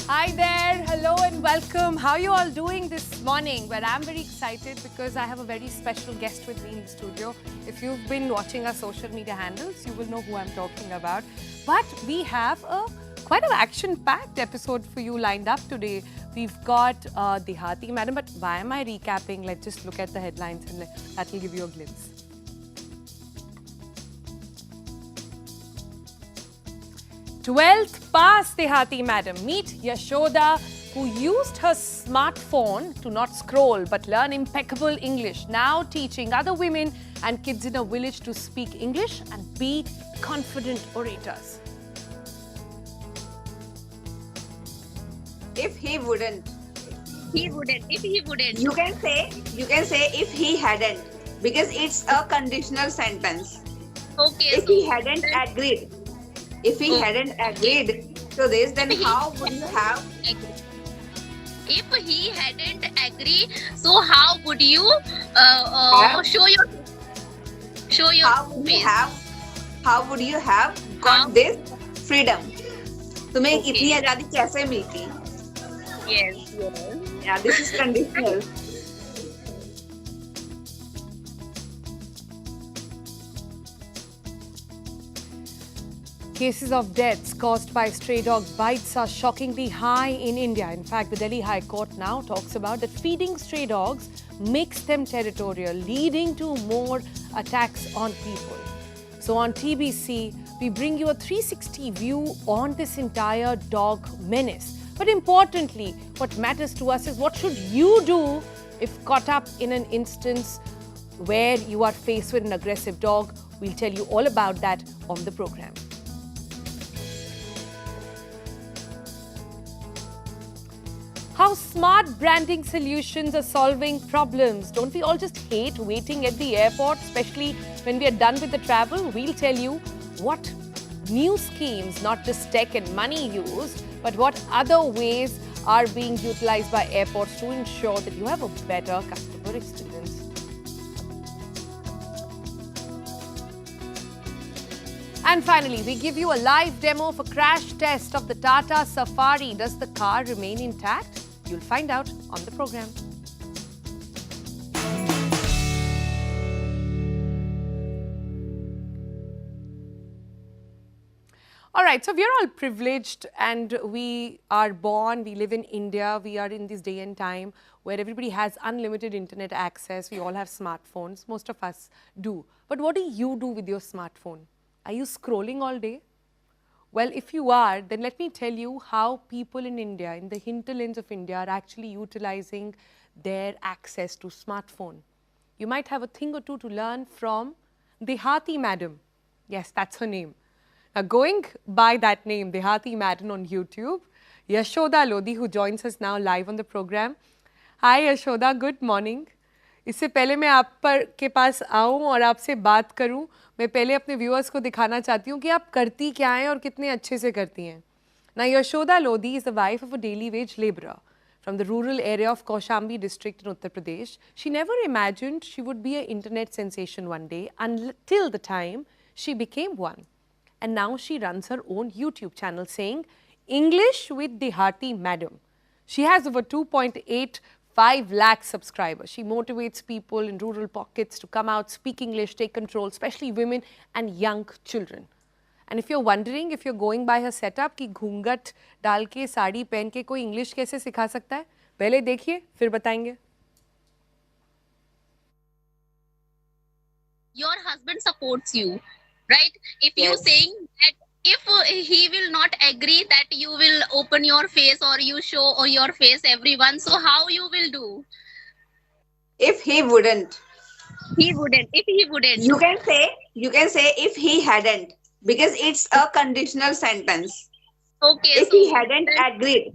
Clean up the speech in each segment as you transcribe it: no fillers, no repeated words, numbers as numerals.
Hi there, hello and welcome. How are you all doing this morning? Well, I'm very excited because I have a very special guest with me in the studio. If you've been watching our social media handles, you will know who I'm talking about. But we have a quite an action-packed episode for you lined up today. We've got Dehati, madam, but why am I recapping? Let's just look at the headlines and that will give you a glimpse. 12th pass, Dehati madam. Meet Yashoda, who used her smartphone to not scroll but learn impeccable English. Now teaching other women and kids in a village to speak English and be confident orators. If he wouldn't. If he wouldn't. You can say if he hadn't, because it's a conditional sentence. Okay. If he hadn't agreed. If he hadn't agreed to this, then how would you have? If he hadn't agreed, so how would you show your face? How would you have got this freedom? तुम्हें इतनी आजादी कैसे मिलती? Yes. Yeah, this is conditional. Cases of deaths caused by stray dog bites are shockingly high in India. In fact, the Delhi High Court now talks about that feeding stray dogs makes them territorial, leading to more attacks on people. So on TBC, we bring you a 360 view on this entire dog menace. But importantly, what matters to us is what should you do if caught up in an instance where you are faced with an aggressive dog. We'll tell you all about that on the program. How smart branding solutions are solving problems. Don't we all just hate waiting at the airport, especially when we are done with the travel? We'll tell you what new schemes, not just tech and money use, but what other ways are being utilized by airports to ensure that you have a better customer experience. And finally, we give you a live demo of a crash test of the Tata Safari. Does the car remain intact? You'll find out on the program. All right, so we're all privileged and we are born, we live in India, we are in this day and time where everybody has unlimited internet access, we all have smartphones, most of us do. But what do you do with your smartphone? Are you scrolling all day? Well, if you are, then let me tell you how people in India, in the hinterlands of India, are actually utilizing their access to smartphone. You might have a thing or two to learn from Dehati madam. Yes, that's her name. Now, going by that name, Dehati madam on YouTube, Yashoda Lodhi, who joins us now live on the program. Hi Yashoda, good morning. इससे पहले मैं आप पर के पास आऊँ और आपसे बात करूँ, मैं पहले अपने व्यूअर्स को दिखाना चाहती हूँ कि आप करती क्या हैं और कितने अच्छे से करती हैं. Now, Yashoda Lodhi is the wife of a daily wage labourer from the rural area of Kaushambi district in Uttar Pradesh. She never imagined she would be an internet sensation one day until the time she became one. And now she runs her own YouTube channel saying, English with Dehati Madam. She has over 2.85 lakh subscribers. She motivates people in rural pockets to come out, speak English, take control, especially women and young children. And if you're wondering, if you're going by her setup, कि घूंघट डाल के साड़ी पहन के कोई English कैसे सिखा सकता है, पहले देखिए, फिर बताएंगे. Your husband supports you, right? If you saying that if he will not agree that you will open your face or you show or your face everyone, so how you will do? If he wouldn't. If he wouldn't. You can say if he hadn't, because it's a conditional sentence. Okay. If he hadn't agreed.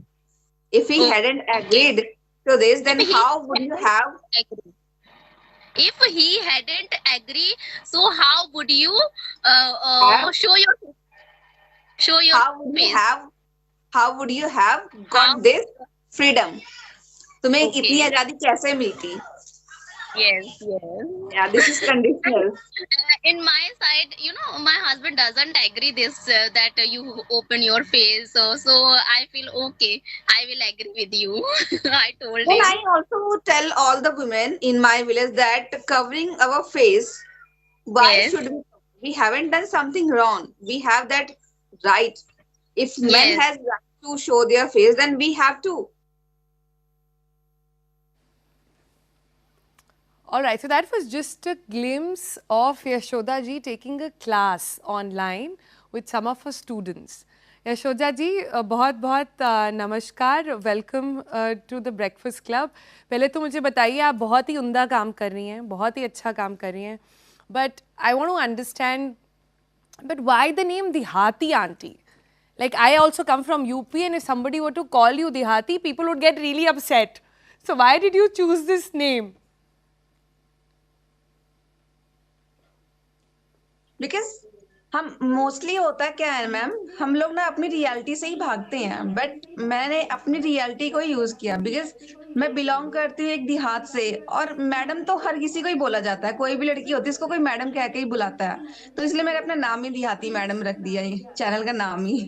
If he hadn't agreed to this, then how would you have? If he hadn't agreed, so how would you show your face? How would you have got this freedom? तुम्हें इतनी आजादी कैसे मिलती? Yes, yes. Yeah, this is And conditional. in my side, my husband doesn't agree this that you open your face. So I feel okay. I will agree with you. I told Then him. I also tell all the women in my village that covering our face, why Yes, should we haven't done something wrong. We have that right. If men yes. has right to show their face, then we have to. All right, so that was just a glimpse of Yashoda ji taking a class online with some of her students. Yashoda ji, बहुत बहुत नमस्कार, welcome to the breakfast club. पहले तो मुझे बताइए, आप बहुत ही उम्दा काम कर रही हैं, बहुत ही अच्छा काम कर रही हैं. But I want to understand, but why the name Dehati auntie? Like, I also come from UP, and if somebody were to call you Dehati, people would get really upset. So why did you choose this name? Because हम mostly होता क्या है ma'am, हम लोग ना अपनी reality से ही भागते हैं, बट मैंने अपनी रियलिटी को ही यूज किया बिकॉज मैं बिलोंग करती हूँ एक देहात से, और मैडम तो हर किसी को ही बोला जाता है, कोई भी लड़की होती है उसको कोई मैडम कह के ही बुलाता है, तो इसलिए मैंने अपना नाम ही देहाती मैडम रख दिया, ये चैनल का नाम ही।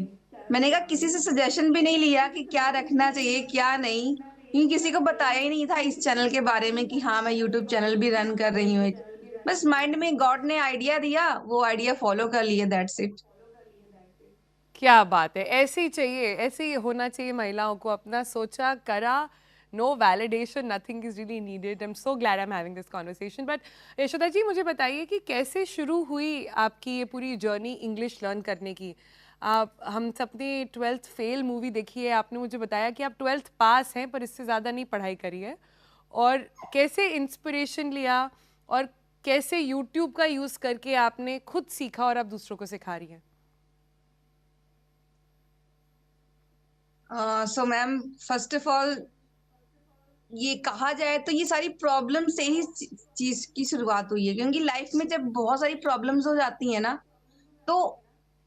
मैंने कहा किसी से सजेशन भी नहीं लिया कि क्या रखना चाहिए क्या नहीं, क्योंकि किसी को बताया ही नहीं था इस चैनल के बारे में कि हाँ मैं यूट्यूब चैनल भी रन कर रही हूँ एक। बस माइंड में गॉड ने आइडिया दिया, वो आइडिया फॉलो कर लिए, दैट्स इट। क्या बात है, ऐसे ही चाहिए, ऐसे ही होना चाहिए महिलाओं को, अपना सोचा करा, no validation, nothing is really needed. I am so glad I am having this conversation. But Yashoda ji, मुझे बताइए कि कैसे शुरू हुई आपकी ये पूरी जर्नी इंग्लिश लर्न करने की. आप हम सबने 12th फेल मूवी देखी है, आपने मुझे बताया कि आप 12th पास हैं पर इससे ज़्यादा नहीं पढ़ाई करी है. और कैसे इंस्पिरेशन लिया और कैसे यूट्यूब का यूज़ करके आपने खुद सीखा और आप दूसरों को सिखा रही हैं. So ma'am, first of all ये कहा जाए तो ये सारी प्रॉब्लम से ही चीज की शुरुआत हुई है, क्योंकि लाइफ में जब बहुत सारी प्रॉब्लम्स हो जाती है ना, तो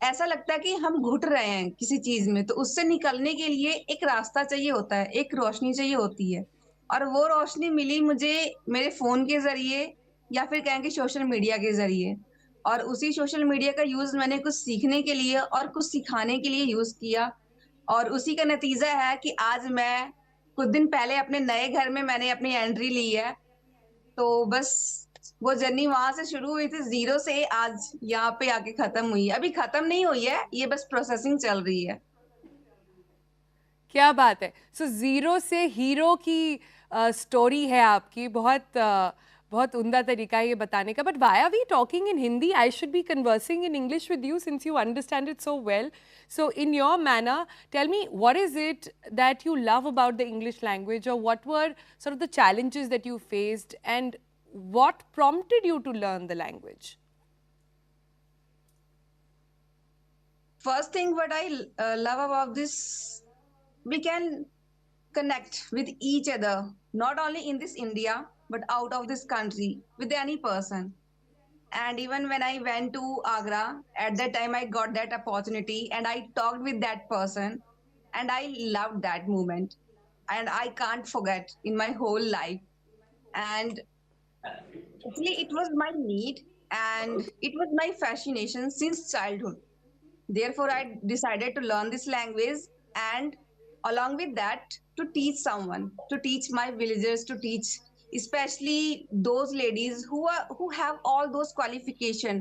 ऐसा लगता है कि हम घुट रहे हैं किसी चीज में, तो उससे निकलने के लिए एक रास्ता चाहिए होता है, एक रोशनी चाहिए होती है, और वो रोशनी मिली मुझे मेरे फोन के जरिए, या फिर कहेंगे सोशल मीडिया के जरिए। और उसी सोशल मीडिया का यूज मैंने कुछ सीखने के लिए और कुछ सिखाने के लिए यूज किया, और उसी का नतीजा है कि आज मैं कुछ दिन पहले अपने नए घर में मैंने अपनी एंट्री ली है। तो बस वो जर्नी वहां से शुरू हुई थी, जीरो से आज यहाँ पे आके खत्म हुई है। अभी खत्म नहीं हुई है, ये बस प्रोसेसिंग चल रही है। क्या बात है. सो ज़ीरो से हीरो की स्टोरी है आपकी. बहुत बहुत उम्दा तरीका है ये बताने का. But why are we talking in Hindi? I should be conversing in English with you since you understand it so well. So in your manner, tell me, what is it that you love about the English language, or what were sort of the challenges that you faced, and what prompted you to learn the language? First thing what I love about this, we can connect with each other, not only in this India, but out of this country with any person. And even when I went to Agra, at that time I got that opportunity and I talked with that person, and I loved that moment. And I can't forget in my whole life. And actually, it was my need and it was my fascination since childhood. Therefore, I decided to learn this language, and along with that, to teach someone, to teach my villagers, to teach especially those ladies who have all those qualification,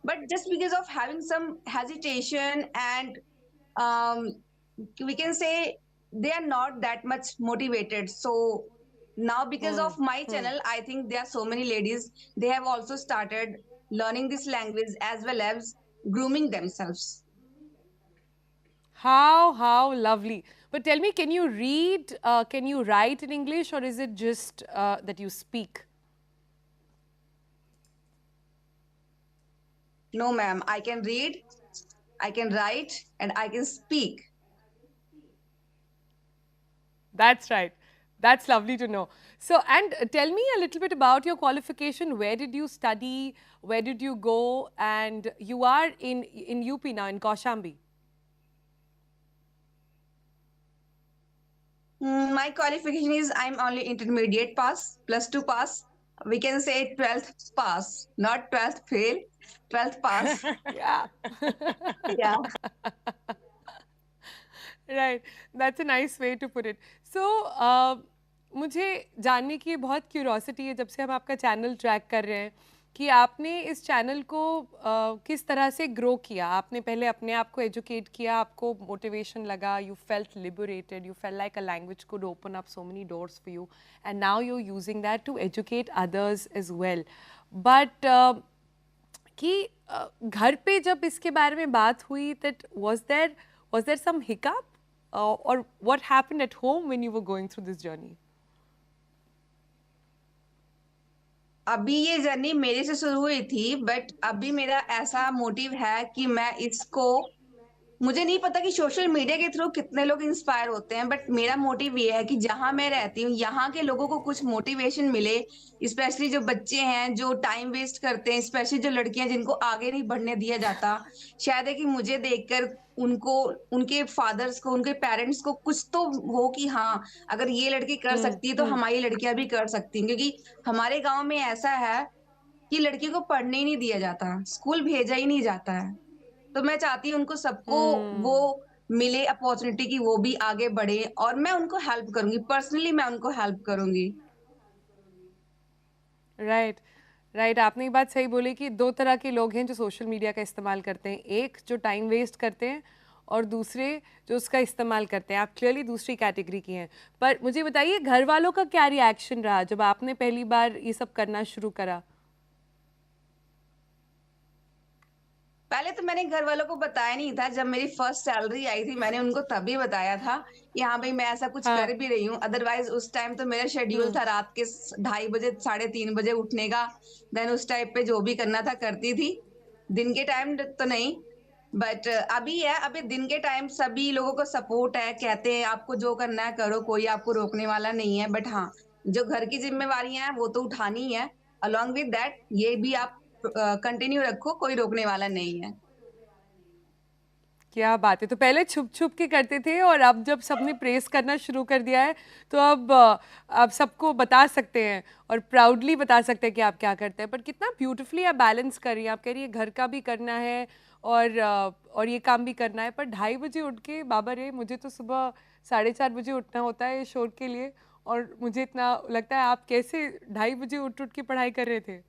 but just because of having some hesitation and um, we can say they are not that much motivated. So now because Hmm. of my Hmm. channel, I think there are so many ladies, they have also started learning this language as well as grooming themselves. How lovely. But tell me, can you read, can you write in English, or is it just that you speak? No, ma'am, I can read, I can write, and I can speak. That's right. That's lovely to know. So, and tell me a little bit about your qualification. Where did you study? Where did you go? And you are in UP now, in Kaushambi. My qualification is I'm only intermediate pass, plus two pass. We can say 12th pass, not 12th fail, 12th pass. Yeah. Yeah. Right, that's a nice way to put it. So मुझे जानने की बहुत curiosity है जब से हम आपका channel track कर रहे हैं कि आपने इस चैनल को किस तरह से ग्रो किया। आपने पहले अपने आप को एजुकेट किया, आपको मोटिवेशन लगा, you felt liberated, you felt like a language could open up so many doors for you and now you are using that to educate others as well. But कि घर पे जब इसके बारे में बात हुई that was there some hiccup or what happened at home when you were going through this journey? अभी ये जर्नी मेरे से शुरू हुई थी, बट अभी मेरा ऐसा मोटिव है कि मैं इसको, मुझे नहीं पता कि सोशल मीडिया के थ्रू कितने लोग इंस्पायर होते हैं, बट मेरा मोटिव ये है कि जहां मैं रहती हूँ यहाँ के लोगों को कुछ मोटिवेशन मिले। स्पेशली जो बच्चे हैं जो टाइम वेस्ट करते हैं, स्पेशली जो लड़कियां जिनको आगे नहीं बढ़ने दिया जाता, शायद है कि मुझे देखकर उनको, उनके फादर्स को, उनके पेरेंट्स को कुछ तो हो कि हाँ, अगर ये लड़की कर सकती है तो हमारी लड़कियां भी कर सकती हैं। क्योंकि हमारे गांव में ऐसा है कि लड़कियों को पढ़ने ही नहीं दिया जाता, स्कूल भेजा ही नहीं जाता है। तो मैं चाहती हूँ उनको सबको वो मिले अपॉर्चुनिटी की वो भी आगे बढ़े, और मैं उनको हेल्प करूंगी, पर्सनली मैं उनको हेल्प करूंगी। राइट, राइट, आपने ये बात सही बोली कि दो तरह के लोग हैं जो सोशल मीडिया का इस्तेमाल करते हैं, एक जो टाइम वेस्ट करते हैं और दूसरे जो उसका इस्तेमाल करते हैं। आप क्लियरली दूसरी कैटेगरी की हैं। पर मुझे बताइए घर वालों का क्या रिएक्शन रहा जब आपने पहली बार ये सब करना शुरू करा? पहले तो मैंने घर वालों को बताया नहीं था। जब मेरी फर्स्ट सैलरी आई थी मैंने उनको तभी बताया था कि हाँ भाई मैं ऐसा कुछ कर हाँ। भी रही हूँ। अदरवाइज उस टाइम तो मेरा शेड्यूल था रात के 2:30 बजे 3:30 बजे उठने का। देन उस टाइप पे जो भी करना था करती थी, दिन के टाइम तो नहीं। बट अभी है, अभी दिन के टाइम सभी लोगों को सपोर्ट है, कहते हैं आपको जो करना है करो, कोई आपको रोकने वाला नहीं है। बट हाँ, जो घर की जिम्मेवारियां हैं वो तो उठानी ही है। अलॉन्ग विद दैट ये भी आप कंटिन्यू रखो, कोई रोकने वाला नहीं है। क्या बात है! तो पहले छुप-छुप के करते थे और अब जब सबने प्रेज़ करना शुरू कर दिया है, तो अब आप सबको बता सकते हैं और प्राउडली बता सकते हैं कि आप क्या करते हैं। पर कितना ब्यूटीफुली आप बैलेंस कर रही हैं। आप कह रही हैं घर का भी करना है और ये काम भी करना है। पर 2:30 बजे उठ के बाबा रे! मुझे तो सुबह 4:30 बजे उठना होता है शोर के लिए और मुझे इतना लगता है आप कैसे 2:30 बजे उठ-उठ के पढ़ाई कर रहे थे?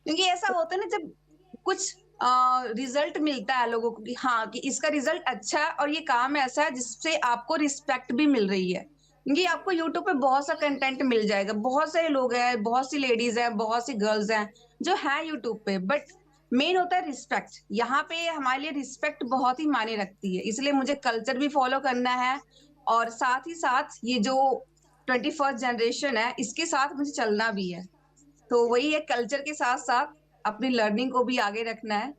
क्योंकि ऐसा होता है ना, जब कुछ रिजल्ट मिलता है लोगों को कि हाँ कि इसका रिजल्ट अच्छा है और ये काम ऐसा है जिससे आपको रिस्पेक्ट भी मिल रही है। क्योंकि आपको यूट्यूब पे बहुत सा कंटेंट मिल जाएगा, बहुत सारे लोग हैं, बहुत सी लेडीज हैं, बहुत सी गर्ल्स हैं जो हैं यूट्यूब पे। बट मेन होता है रिस्पेक्ट। यहाँ पे हमारे लिए रिस्पेक्ट बहुत ही मायने रखती है, इसलिए मुझे कल्चर भी फॉलो करना है और साथ ही साथ ये जो 21st जनरेशन है इसके साथ मुझे चलना भी है। तो वही है, कल्चर के साथ साथ अपनी लर्निंग को भी आगे रखना है।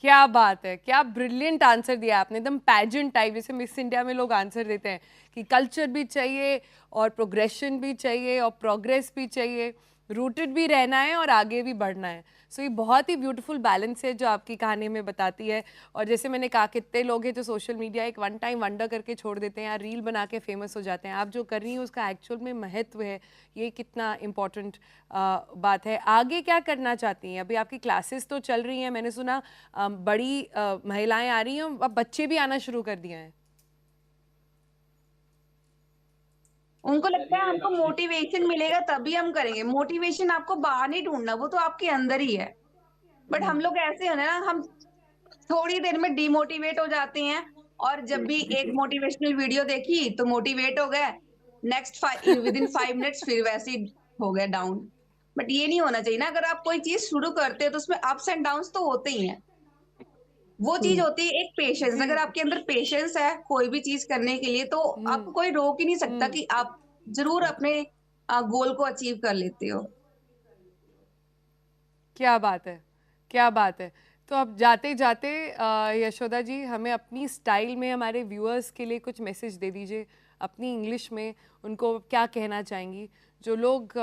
क्या बात है! क्या ब्रिलियंट आंसर दिया आपने, एकदम पैजेंट टाइप जैसे मिस इंडिया में लोग आंसर देते हैं कि कल्चर भी चाहिए और प्रोग्रेशन भी चाहिए और प्रोग्रेस भी चाहिए, रूटेड भी रहना है और आगे भी बढ़ना है। सो ये बहुत ही ब्यूटीफुल बैलेंस है जो आपकी कहानी में बताती है। और जैसे मैंने कहा कितने लोग हैं जो सोशल मीडिया एक वन टाइम वंडर करके छोड़ देते हैं या रील बना के फेमस हो जाते हैं। आप जो कर रही हैं उसका एक्चुअल में महत्व है, ये कितना इम्पोर्टेंट बात है। आगे क्या करना चाहती हैं? अभी आपकी क्लासेस तो चल रही हैं, मैंने सुना बड़ी महिलाएं आ रही हैं, अब बच्चे भी आना शुरू कर दिए हैं। उनको लगता है हमको मोटिवेशन मिलेगा तभी हम करेंगे। मोटिवेशन आपको बाहर नहीं ढूंढना, वो तो आपके अंदर ही है। बट हम लोग ऐसे हैं ना, हम थोड़ी देर में डिमोटिवेट हो जाते हैं, और जब भी एक मोटिवेशनल वीडियो देखी तो मोटिवेट हो गए, नेक्स्ट विद इन 5 मिनट्स फिर वैसे ही हो गए डाउन। बट ये नहीं होना चाहिए ना। अगर आप कोई चीज शुरू करते हो तो उसमें अप्स एंड डाउन्स तो होते ही हैं। वो चीज होती है एक पेशेंस। जी। अगर आपके अंदर पेशेंस है कोई भी चीज करने के लिए, तो आपको कोई रोक ही नहीं सकता कि आप जरूर अपने गोल को अचीव कर लेते हो। क्या बात है! क्या बात है! तो अब जाते-जाते यशोदा जी हमें अपनी स्टाइल में हमारे व्यूअर्स के लिए कुछ मैसेज दे दीजिए, अपनी इंग्लिश में उनको क्या कहना चाहेंगी? जो लोग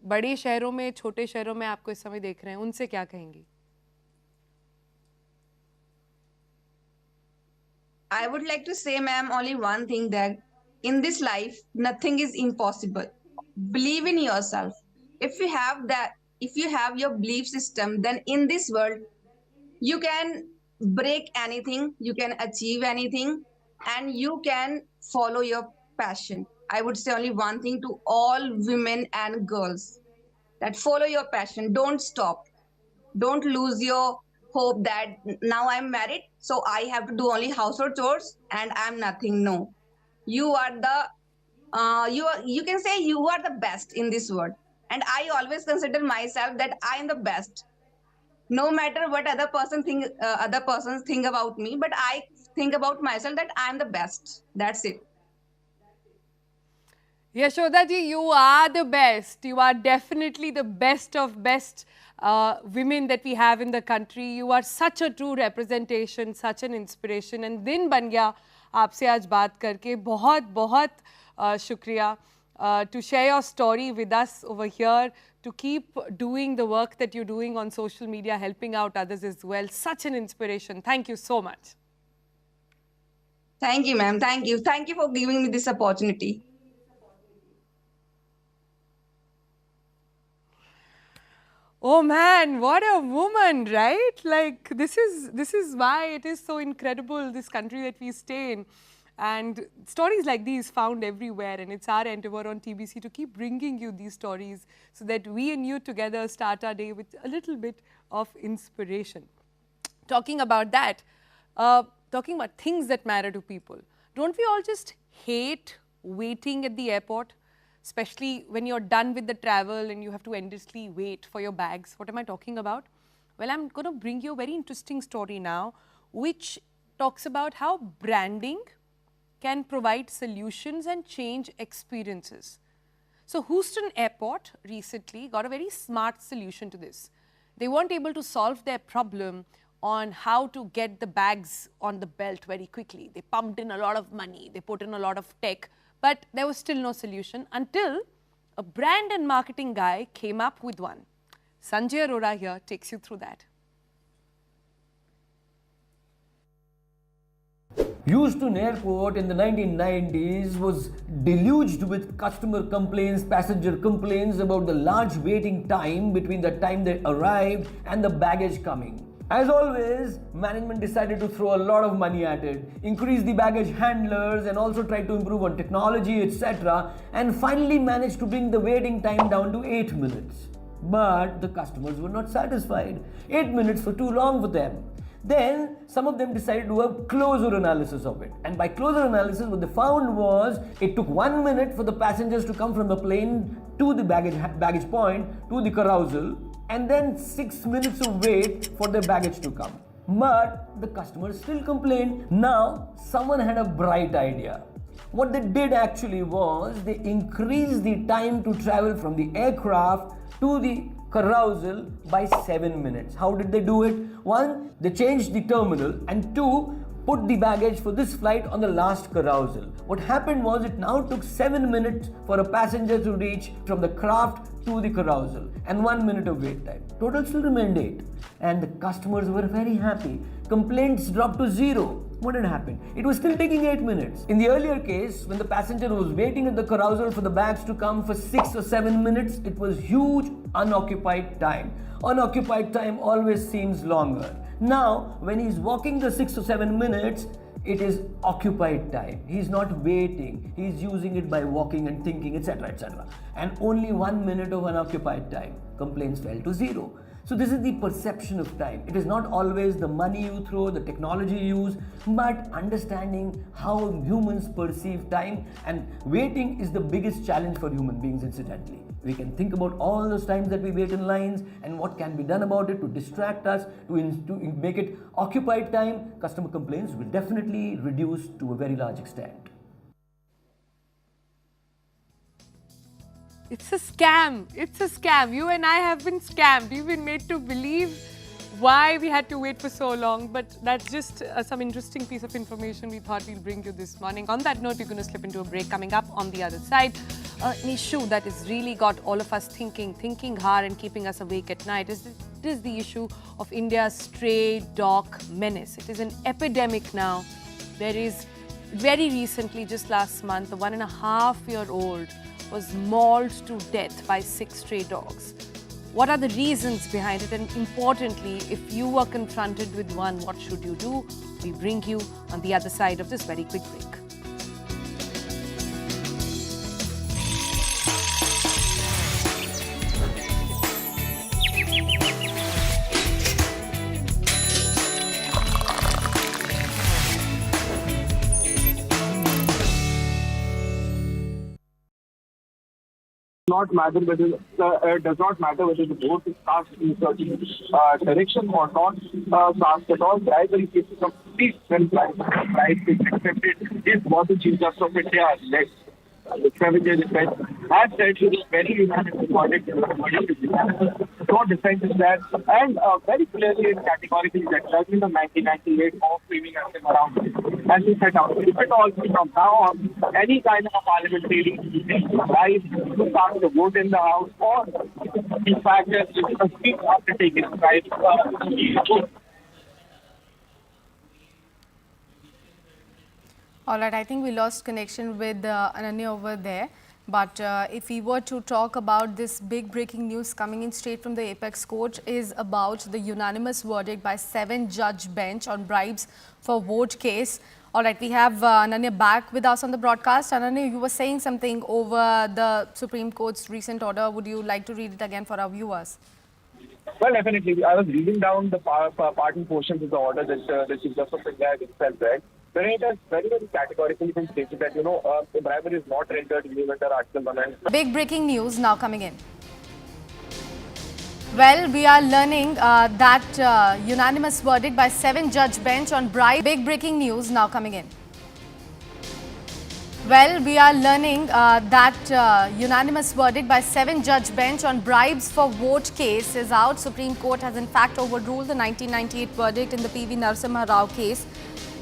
बड़े शहरों में, छोटे शहरों में आपको इस समय देख रहे हैं, उनसे क्या कहेंगी? I would like to say, ma'am, only one thing, that in this life, nothing is impossible. Believe in yourself. If you have that, if you have your belief system, then in this world, you can break anything, you can achieve anything, and you can follow your passion. I would say only one thing to all women and girls, that follow your passion. Don't stop. Don't lose your hope that now I'm married, so I have to do only household chores and I'm nothing. No, you are the you can say you are the best in this world, and I always consider myself that I am the best. No matter what other persons think about me, but I think about myself that I am the best. That's it. Yashoda ji, you are the best. You are definitely the best of best women that we have in the country. You are such a true representation, such an inspiration. And दिन बन गया आपसे आज बात करके. बहुत बहुत शुक्रिया to share your story with us over here, to keep doing the work that you're doing on social media, helping out others as well. Such an inspiration. Thank you so much. Thank you, ma'am. Thank you. Thank you for giving me this opportunity. Oh man, what a woman, right? Like this is why it is so incredible, this country that we stay in. And stories like these found everywhere, and it's our endeavor on TBC to keep bringing you these stories so that we and you together start our day with a little bit of inspiration. Talking about that, talking about things that matter to people, don't we all just hate waiting at the airport? Especially when you're done with the travel and you have to endlessly wait for your bags. What am I talking about? Well, I'm going to bring you a very interesting story now, which talks about how branding can provide solutions and change experiences. So Houston Airport recently got a very smart solution to this. They weren't able to solve their problem on how to get the bags on the belt very quickly. They pumped in a lot of money, they put in a lot of tech, but there was still no solution until a brand and marketing guy came up with one. Sanjay Arora here takes you through that. Houston Airport in the 1990s was deluged with customer complaints, passenger complaints about the large waiting time between the time they arrived and the baggage coming. As always, management decided to throw a lot of money at it, increase the baggage handlers and also try to improve on technology, etc. and finally managed to bring the waiting time down to 8 minutes. But the customers were not satisfied. 8 minutes were too long for them. Then some of them decided to do a closer analysis of it. And by closer analysis, what they found was it took 1 minute for the passengers to come from the plane to the baggage point, to the carousel, and then 6 minutes of wait for their baggage to come. But the customers still complained. Now, someone had a bright idea. What they did actually was they increased the time to travel from the aircraft to the carousel by 7 minutes. How did they do it? One, they changed the terminal, and two, put the baggage for this flight on the last carousel. What happened was it now took 7 minutes for a passenger to reach from the craft to the carousel and 1 minute of wait time. Total still remained 8. And the customers were very happy. Complaints dropped to 0. What had happened? It was still taking 8 minutes. In the earlier case, when the passenger was waiting at the carousel for the bags to come for 6 or 7 minutes, it was huge unoccupied time. Unoccupied time always seems longer. Now, when he's walking the 6 or 7 minutes, it is occupied time. He's not waiting. He's using it by walking and thinking, etc., etc. And only 1 minute of unoccupied time. Complaints fell to 0. So this is the perception of time. It is not always the money you throw, the technology you use, but understanding how humans perceive time. And waiting is the biggest challenge for human beings, incidentally. We can think about all those times that we wait in lines and what can be done about it to distract us, to make it occupied time. Customer complaints will definitely reduce to a very large extent. It's a scam. It's a scam. You and I have been scammed. We've been made to believe why we had to wait for so long. But that's just some interesting piece of information we thought we'll bring you this morning. On that note, we're going to slip into a break. Coming up on the other side, an issue that has really got all of us thinking hard and keeping us awake at night is the issue of India's stray dog menace. It is an epidemic now. There is very recently, just last month, a 1.5-year-old was mauled to death by 6 stray dogs. What are the reasons behind it? And importantly, if you are confronted with one, what should you do? We bring you on the other side of this very quick break. Not matter whether does not matter whether the vote is cast in certain direction or not cast at all. Primary cases of peace when price is accepted is what the Chief Justice of India led. The President has said it is very unanimous verdict. No defense is there, and very clearly and categorically that judgment of 1998 of framing system around it, as we set out. If it all from now on, any kind of a parliamentary right to start the vote in the House, or in fact, a speech after taking right. All right, I think we lost connection with Ananya over there. But if we were to talk about this big breaking news coming in straight from the Apex Court is about the unanimous verdict by 7-judge bench on bribes for vote case. All right, we have Ananya back with us on the broadcast. Ananya, you were saying something over the Supreme Court's recent order. Would you like to read it again for our viewers? Well, definitely. I was reading down the part and portions of the order that the Chief Justice of India itself read. Where it has very, very categorically been stated that, the bribery is not rendered illegal under Article 1. Big breaking news now coming in. Well, we are learning that unanimous verdict by 7-judge bench on bribe. Big breaking news now coming in. Well, we are learning that unanimous verdict by 7-judge bench on bribes for vote case is out. Supreme Court has in fact overruled the 1998 verdict in the PV Narasimha Rao case.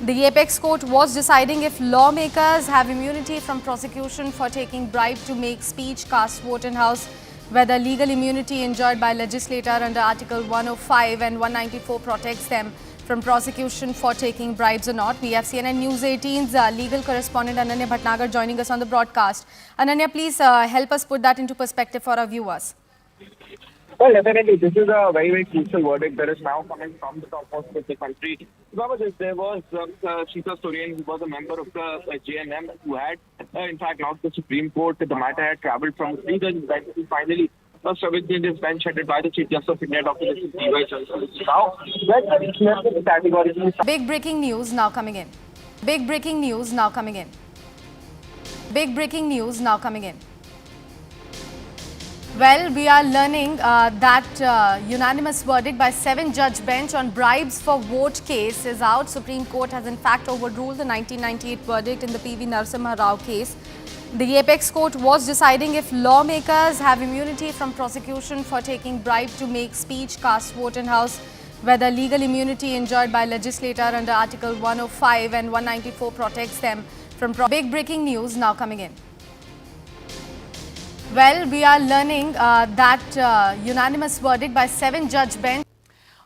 The Apex Court was deciding if lawmakers have immunity from prosecution for taking bribe to make speech, cast vote in House, whether legal immunity enjoyed by legislator under Article 105 and 194 protects them from prosecution for taking bribes or not. We have CNN News 18's legal correspondent Ananya Bhatnagar joining us on the broadcast. Ananya, please help us put that into perspective for our viewers. Well, definitely, this is a very, very crucial verdict that is now coming from the top of the country. Because there was Sheeta Soren, who was a member of the JNM, who had, in fact, now the Supreme Court. The matter had travelled from the three-judge bench to finally within this bench headed by the Chief Justice of India, Dr. D.Y. Now, when categorically. Big breaking news now coming in. Big breaking news now coming in. Big breaking news now coming in. Well, we are learning that unanimous verdict by 7-judge bench on bribes for vote case is out. Supreme Court has in fact overruled the 1998 verdict in the PV Narasimha Rao case. The Apex Court was deciding if lawmakers have immunity from prosecution for taking bribe to make speech, cast vote in House, whether legal immunity enjoyed by legislator under Article 105 and 194 protects them from big breaking news now coming in. Well, we are learning that unanimous verdict by 7-judge bench.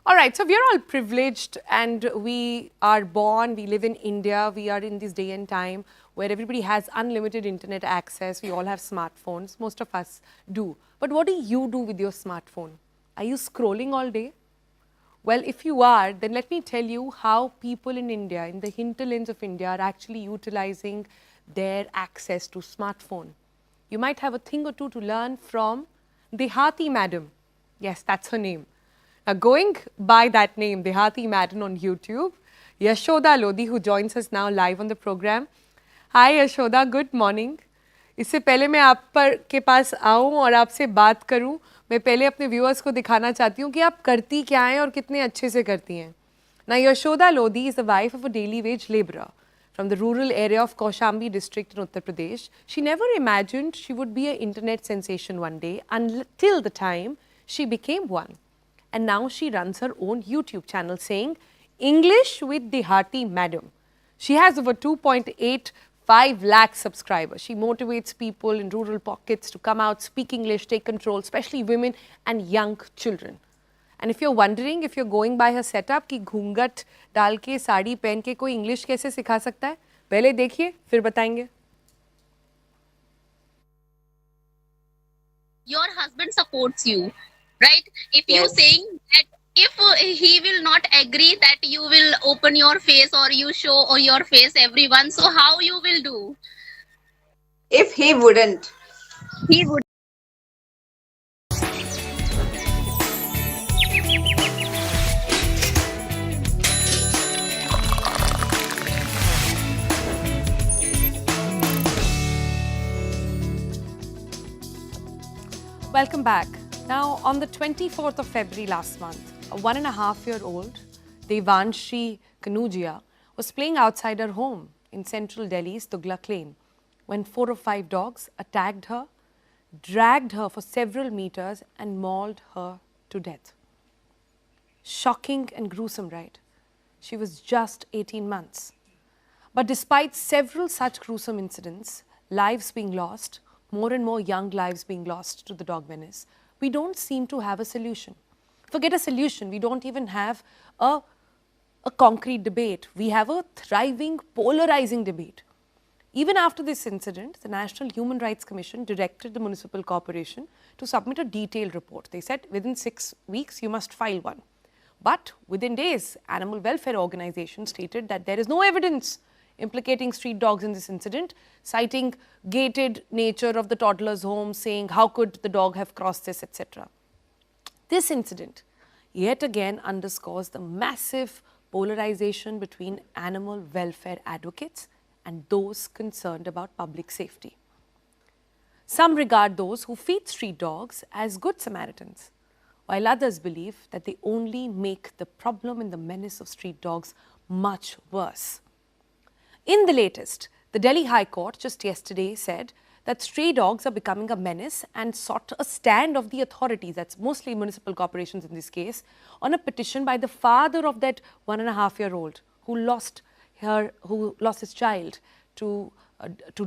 All right, so we are all privileged and we are born, we live in India, we are in this day and time where everybody has unlimited internet access, we all have smartphones, most of us do. But what do you do with your smartphone? Are you scrolling all day? Well, if you are, then let me tell you how people in India, in the hinterlands of India, are actually utilizing their access to smartphone. You might have a thing or two to learn from Dehati madam. Yes, that's her name. Now, going by that name, Dehati madam on YouTube, Yashoda Lodhi, who joins us now live on the program. Hi Yashoda, good morning. इससे पहले मैं आप पर के पास आऊँ और आपसे बात करूँ, मैं पहले अपने व्यूअर्स को दिखाना चाहती हूँ कि आप करती क्या हैं और कितने अच्छे से करती हैं. Now, Yashoda Lodhi is the wife of a daily wage labourer from the rural area of Kaushambi district in Uttar Pradesh. She never imagined she would be an internet sensation one day until the time she became one. And now she runs her own YouTube channel saying, English with Dehati Madam. She has over 2.85 lakh subscribers. She motivates people in rural pockets to come out, speak English, take control, especially women and young children. And if you're wondering, if you're going by her setup कि घूंघट डाल के साड़ी पहन के कोई English कैसे सिखा सकता है, पहले देखिए फिर बताएंगे. Your husband supports you, right? If you Yes. saying that if he will not agree that you will open your face or you show or your face everyone, so how you will do? If he wouldn't. He would. Welcome back. Now, on the 24th of February last month, a 1.5-year-old Devanshi Kanujia was playing outside her home in central Delhi's Tughlaq Lane when 4 or 5 dogs attacked her, dragged her for several meters and mauled her to death. Shocking and gruesome, right? She was just 18 months. But despite several such gruesome incidents, lives being lost, more and more young lives being lost to the dog menace, we don't seem to have a solution. Forget a solution, we don't even have a concrete debate. We have a thriving, polarizing debate. Even after this incident, the National Human Rights Commission directed the municipal corporation to submit a detailed report. They said within 6 weeks you must file one. But within days, animal welfare organizations stated that there is no evidence implicating street dogs in this incident, citing gated nature of the toddler's home, saying how could the dog have crossed this, etc. This incident yet again underscores the massive polarization between animal welfare advocates and those concerned about public safety. Some regard those who feed street dogs as good Samaritans, while others believe that they only make the problem and the menace of street dogs much worse. In the latest, the Delhi High Court just yesterday said that stray dogs are becoming a menace and sought a stand of the authorities, that's mostly municipal corporations in this case, on a petition by the father of that 1.5-year-old who lost his child to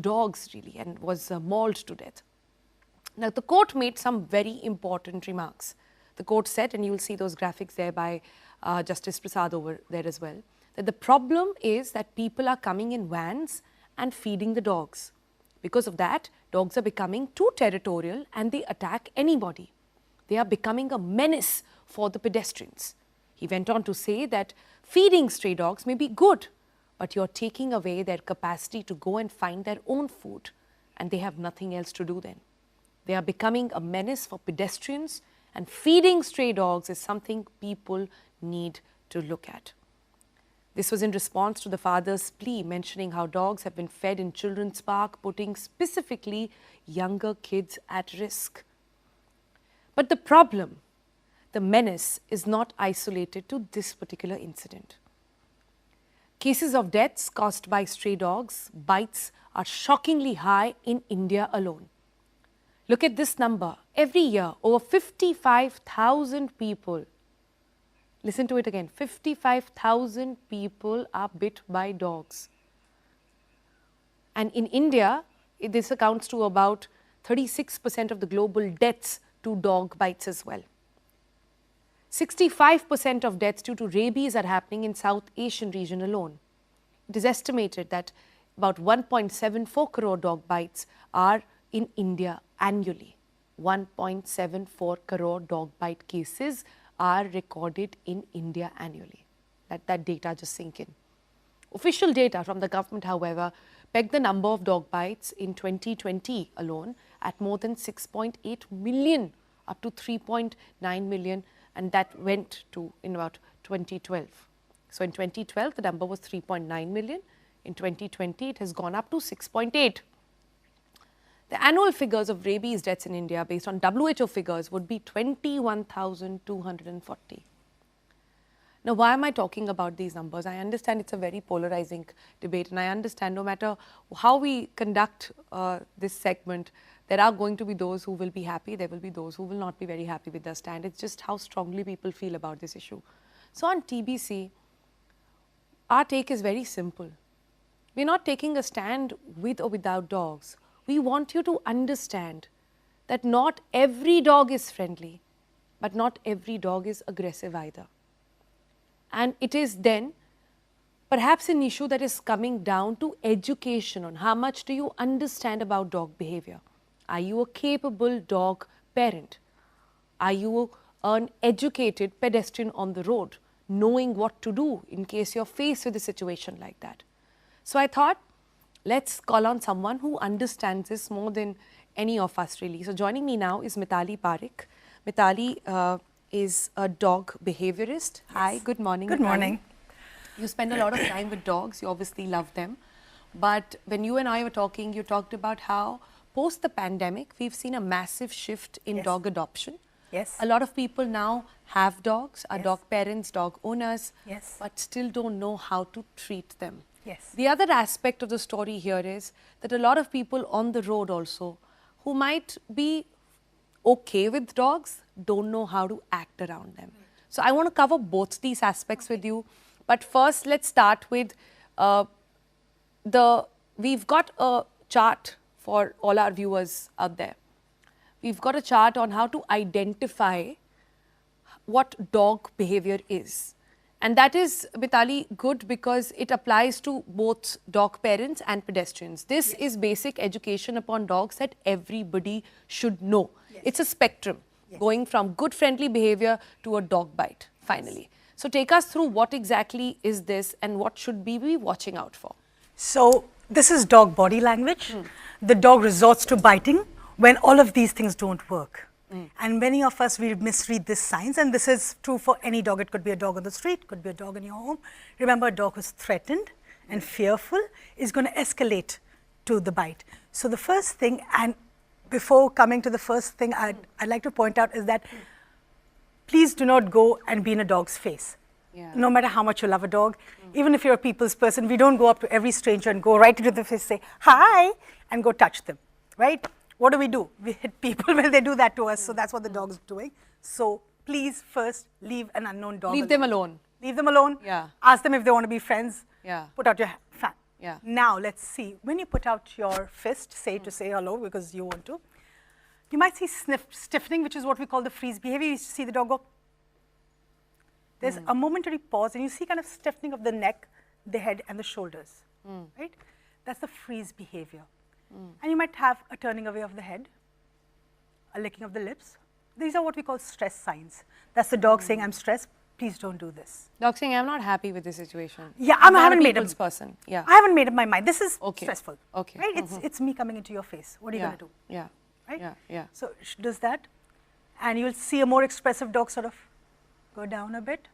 dogs really and was mauled to death. Now, the court made some very important remarks. The court said, and you will see those graphics there by Justice Prasad over there as well, that the problem is that people are coming in vans and feeding the dogs. Because of that, dogs are becoming too territorial and they attack anybody. They are becoming a menace for the pedestrians. He went on to say that feeding stray dogs may be good, but you're taking away their capacity to go and find their own food, and they have nothing else to do then. They are becoming a menace for pedestrians, and feeding stray dogs is something people need to look at. This was in response to the father's plea mentioning how dogs have been fed in children's park, putting specifically younger kids at risk. But the problem, the menace, is not isolated to this particular incident. Cases of deaths caused by stray dogs bites are shockingly high in India alone. Look at this number. Every year, over 55,000 people, listen to it again, 55,000 people are bit by dogs. And in India, this accounts to about 36% of the global deaths to dog bites as well. 65% of deaths due to rabies are happening in South Asian region alone. It is estimated that about 1.74 crore dog bites are in India annually. 1.74 crore dog bite cases are recorded in India annually. That data just sink in. Official data from the government, however, pegged the number of dog bites in 2020 alone at more than 6.8 million, up to 3.9 million, and that went to in about 2012. So in 2012, the number was 3.9 million. In 2020, it has gone up to 6.8. The annual figures of rabies deaths in India based on WHO figures would be 21,240. Now, why am I talking about these numbers? I understand it's a very polarizing debate, and I understand no matter how we conduct this segment, there are going to be those who will be happy, there will be those who will not be very happy with their stand. It's just how strongly people feel about this issue. So on TBC, our take is very simple. We're not taking a stand with or without dogs. We want you to understand that not every dog is friendly, but not every dog is aggressive either. And it is then perhaps an issue that is coming down to education on how much do you understand about dog behavior. Are you a capable dog parent? Are you an educated pedestrian on the road, knowing what to do in case you're faced with a situation like that? So I thought, let's call on someone who understands this more than any of us really. So joining me now is Mithali Parekh. Mithali is a dog behaviorist. Yes. Hi, good morning. Good Mithali. morning. You spend a lot of time with dogs, you obviously love them. But when you and I were talking, you talked about how post the pandemic, we've seen a massive shift in dog adoption. Yes. A lot of people now have dogs, are Yes. dog parents, dog owners, Yes. but still don't know how to treat them. Yes. The other aspect of the story here is that a lot of people on the road also who might be okay with dogs don't know how to act around them. So I want to cover both these aspects with you. But first, let's start with we've got a chart for all our viewers out there. We've got a chart on how to identify what dog behavior is. And that is, Mithali, good because it applies to both dog parents and pedestrians. This is basic education upon dogs that everybody should know. It's a spectrum going from good friendly behavior to a dog bite, finally. So take us through what exactly is this and what should we be watching out for? So this is dog body language. The dog resorts to biting when all of these things don't work. And many of us, we misread this signs, and this is true for any dog. It could be a dog on the street, could be a dog in your home. Remember, a dog who's threatened and fearful is going to escalate to the bite. So the first thing, and before coming to the first thing I'd like to point out is that please do not go and be in a dog's face. No matter how much you love a dog, even if you're a people's person, we don't go up to every stranger and go right into the face, say, hi, and go touch them, right? What do? We hit people when they do that to us, so that's what the dog's doing. So please first leave an unknown dog Leave them alone. Leave them alone. Yeah. Ask them if they want to be friends. Yeah. Put out your fan. Yeah. Now let's see. When you put out your fist, say to say hello because you want to, you might see stiffening, which is what we call the freeze behavior. You see the dog go. There's a momentary pause, and you see kind of stiffening of the neck, the head, and the shoulders. Right? That's the freeze behavior. And you might have a turning away of the head, a licking of the lips. These are what we call stress signs. That's the dog saying, I'm stressed, please don't do this. Dog saying, I'm not happy with this situation. Yeah, I'm I not haven't a made people's up. person. Yeah. I haven't made up my mind. This is stressful. Okay. Right? It's me coming into your face. What are you Yeah. going to do? Yeah. Right? Yeah. So does that, and you'll see a more expressive dog sort of go down a bit.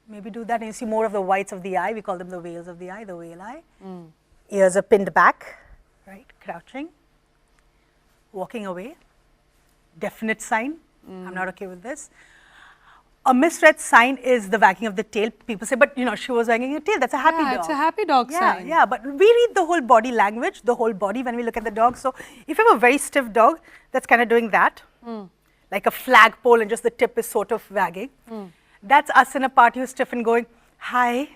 Maybe do that, and you see more of the whites of the eye. We call them the whales of the eye, the whale eye. Ears are pinned back, right? Crouching. Walking away, definite sign, I'm not okay with this. A misread sign is the wagging of the tail. People say, but she was wagging her tail, that's a happy dog. It's a happy dog sign. Yeah, but we read the whole body language, the whole body when we look at the dog. So if you have a very stiff dog that's kind of doing that, like a flagpole and just the tip is sort of wagging, that's us in a party who's stiff and going, hi,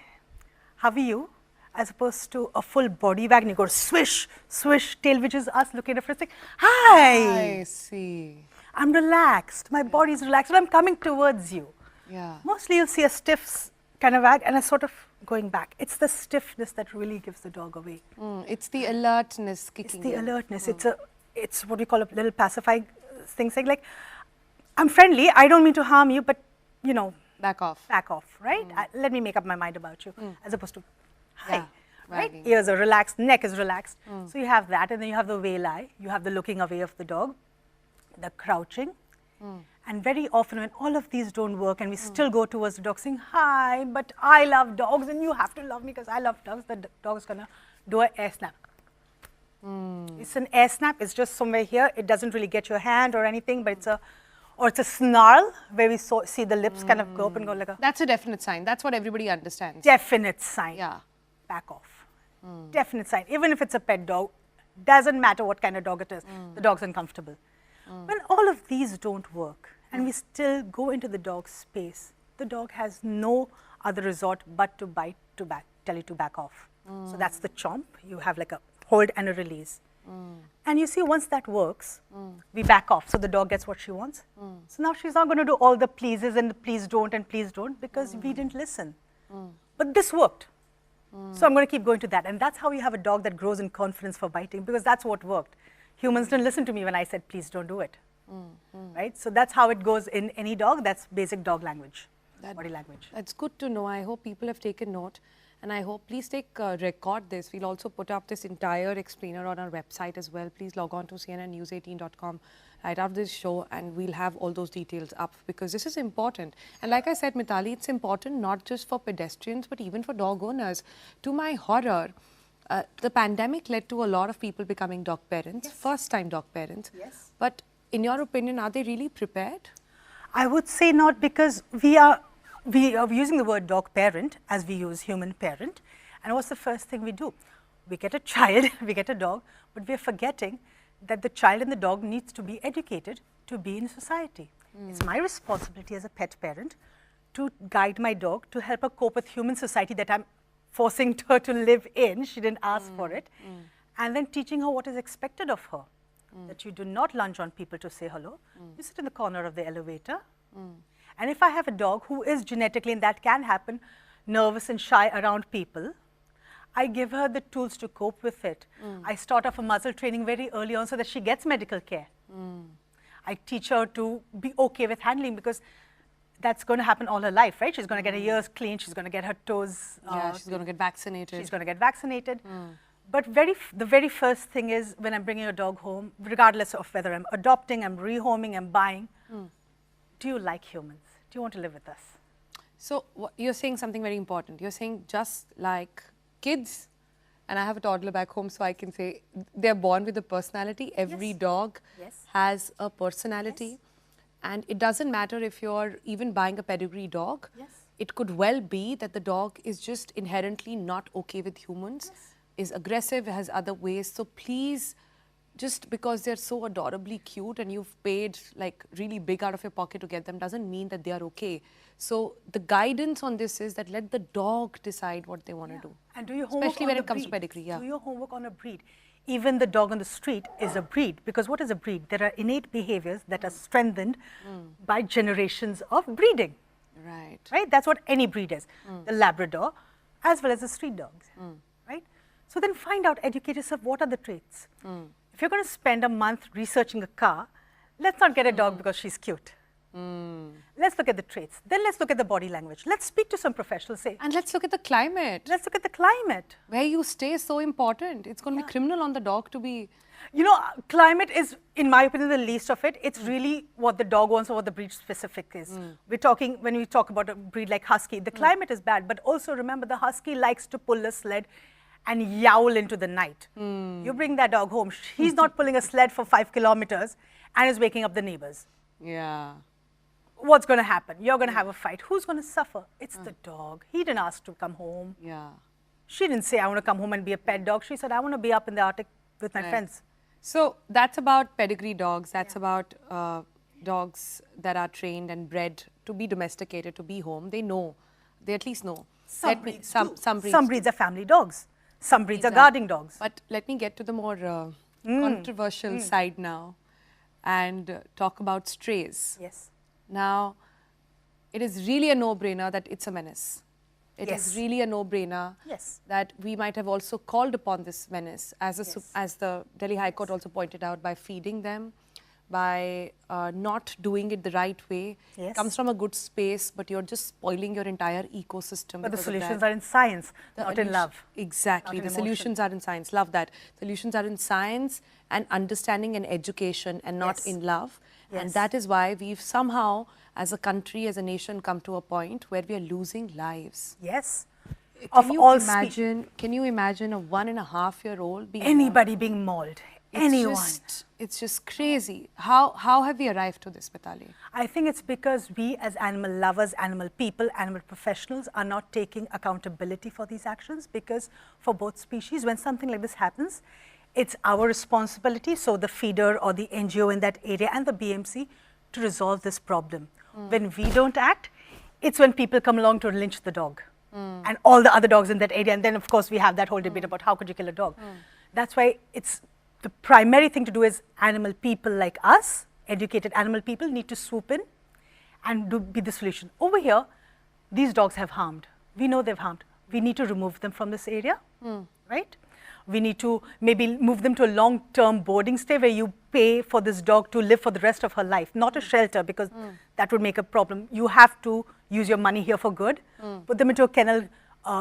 how are you? As opposed to a full body wag, and you go swish, swish, tail, which is us looking at a friend saying, hi. I see. I'm relaxed. My body's relaxed, and I'm coming towards you. Yeah. Mostly you'll see a stiff kind of wag and a sort of going back. It's the stiffness that really gives the dog away. It's the alertness It's kicking the in. alertness. It's what we call a little pacifying thing, saying like, I'm friendly, I don't mean to harm you, but Back off. back off, right? Let me make up my mind about you, as opposed to, hi, Yeah, right? wagging. Ears are relaxed, neck is relaxed. So you have that, and then you have the whale eye, you have the looking away of the dog, the crouching. And very often when all of these don't work and we still go towards the dog saying, hi, but I love dogs and you have to love me because I love dogs, the dog is gonna do an air snap. It's an air snap, it's just somewhere here, it doesn't really get your hand or anything, but it's a snarl where we see the lips kind of go up and go like a That's a definite sign. That's what everybody understands. definite sign. Yeah. Back off. Definite sign. Even if it's a pet dog, doesn't matter what kind of dog it is, the dog's uncomfortable. When all of these don't work and we still go into the dog's space, the dog has no other resort but to bite, to tell you to back off. So that's the chomp. You have like a hold and a release. And you see, once that works, we back off. So the dog gets what she wants. So now she's not going to do all the pleases and the please don't because we didn't listen. But this worked. So I'm going to keep going to that. And that's how you have a dog that grows in confidence for biting, because that's what worked. Humans didn't listen to me when I said, please don't do it. Right? So that's how it goes in any dog. That's basic dog language, body language. That's good to know. I hope people have taken note. And I hope, please record this. We'll also put up this entire explainer on our website as well. Please log on to cnnnews18.com right after this show, and we'll have all those details up, because this is important. And like I said, Mitali, it's important not just for pedestrians, but even for dog owners. To my horror, the pandemic led to a lot of people becoming dog parents, first-time dog parents. Yes. But in your opinion, are they really prepared? I would say not, because we are using the word dog parent as we use human parent. And what's the first thing we do? We get a child, we get a dog, but we're forgetting that the child and the dog needs to be educated to be in society. It's my responsibility as a pet parent to guide my dog, to help her cope with human society that I'm forcing her to live in. She didn't ask for it. And then teaching her what is expected of her. That you do not lunge on people to say hello. You sit in the corner of the elevator. And if I have a dog who is genetically, and that can happen, nervous and shy around people, I give her the tools to cope with it. I start off a muzzle training very early on so that she gets medical care. I teach her to be okay with handling, because that's going to happen all her life, right? She's going to get her ears cleaned, she's going to get her toes. She's going to get vaccinated. She's going to get vaccinated. But the very first thing is, when I'm bringing a dog home, regardless of whether I'm adopting, I'm rehoming, I'm buying, do you like humans? Do you want to live with us? So you're saying something very important. You're saying just like kids, and I have a toddler back home, so I can say they're born with a personality. Every dog has a personality. And it doesn't matter if you're even buying a pedigree dog. It could well be that the dog is just inherently not okay with humans, is aggressive, has other ways. So please, just because they're so adorably cute and you've paid like really big out of your pocket to get them, doesn't mean that they are okay. So the guidance on this is that let the dog decide what they want to do. And do your homework, especially when it comes to pedigree. Do your homework on a breed. Even the dog on the street is a breed, because what is a breed? There are innate behaviors that are strengthened by generations of breeding. Right? That's what any breed is. The Labrador, as well as the street dogs. Right? So then find out, educate yourself, what are the traits? If you're going to spend a month researching a car, let's not get a dog because she's cute. Let's look at the traits. Then let's look at the body language. Let's speak to some professionals. And let's look at the climate. Let's look at the climate. Where you stay is so important. It's going to be criminal on the dog to be... You know, climate is, in my opinion, the least of it. It's really what the dog wants or what the breed specific is. We're talking, when we talk about a breed like Husky, the climate is bad. But also remember, the Husky likes to pull a sled and yowl into the night. You bring that dog home, he's not pulling a sled for 5 kilometers and is waking up the neighbors. What's going to happen? You're going to have a fight. Who's going to suffer? It's the dog. He didn't ask to come home. She didn't say, I want to come home and be a pet dog. She said, I want to be up in the Arctic with my friends. So that's about pedigree dogs. That's about dogs that are trained and bred to be domesticated, to be home. They know. They at least know. Some breeds are family dogs. Some breeds are guarding dogs. But let me get to the more controversial side now and talk about strays. Now, it is really a no-brainer that it's a menace. It is really a no-brainer that we might have also called upon this menace, as the Delhi High Court also pointed out, by feeding them, by not doing it the right way. It comes from a good space, but you're just spoiling your entire ecosystem. But the solutions are in science, not in love. Exactly. The solutions are in science. Love that. Solutions are in science and understanding and education, and not in love. And that is why we've somehow, as a country, as a nation, come to a point where we are losing lives. Can you imagine a 1.5-year-old being anybody being mauled? It's just crazy. How have we arrived to this, Mitali? I think it's because we, as animal lovers, animal people, animal professionals, are not taking accountability for these actions, because for both species, when something like this happens, it's our responsibility, so the feeder or the NGO in that area and the BMC, to resolve this problem. When we don't act, it's when people come along to lynch the dog and all the other dogs in that area. And then, of course, we have that whole debate about how could you kill a dog. That's why it's the primary thing to do is animal people like us, educated animal people, need to swoop in and be the solution. Over here, these dogs have harmed. We know they've harmed. we need to remove them from this area, right? We need to maybe move them to a long-term boarding stay where you pay for this dog to live for the rest of her life, not a shelter, because that would make a problem. You have to use your money here for good, put them into a kennel,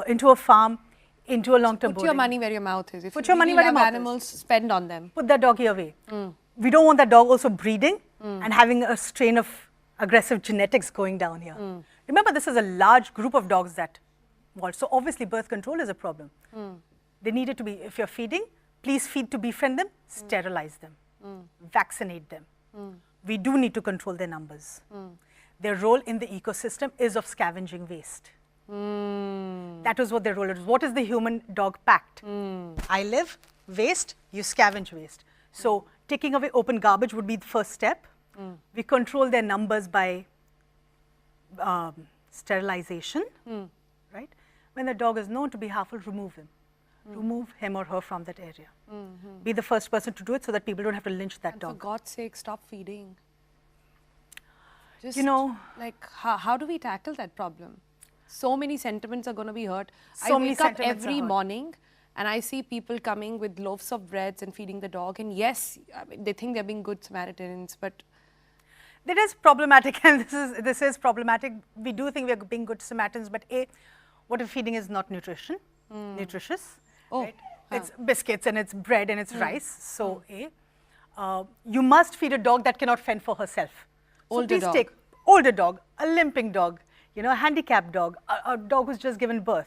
into a farm, into a long-term boarding. Put your money where your mouth is. If Put you your money really where your love mouth is. animals, spend on them. Put that doggy away. We don't want that dog also breeding and having a strain of aggressive genetics going down here. Remember, this is a large group of dogs that want. So obviously birth control is a problem. They need it to be, if you're feeding, please feed to befriend them, sterilize them, vaccinate them. We do need to control their numbers. Their role in the ecosystem is of scavenging waste. That is what their role is. What is the human-dog pact? I live, waste, you scavenge waste. So taking away open garbage would be the first step. We control their numbers by sterilization, right? When the dog is known to be harmful, remove him. Remove him or her from that area. Be the first person to do it so that people don't have to lynch that dog. For God's sake, stop feeding. Just, You know, like, how do we tackle that problem? So many sentiments are going to be hurt. So I many wake up sentiments are every hurt. morning and I see people coming with loaves of breads and feeding the dog. And yes, I mean, they think they're being good Samaritans, but that is problematic, and this is problematic. We do think we are being good Samaritans, but what if feeding is not nutritious? Right? It's biscuits and it's bread and it's rice. So you must feed a dog that cannot fend for herself. So Older please dog. take older dog, a limping dog, you know, a handicapped dog, a dog who's just given birth.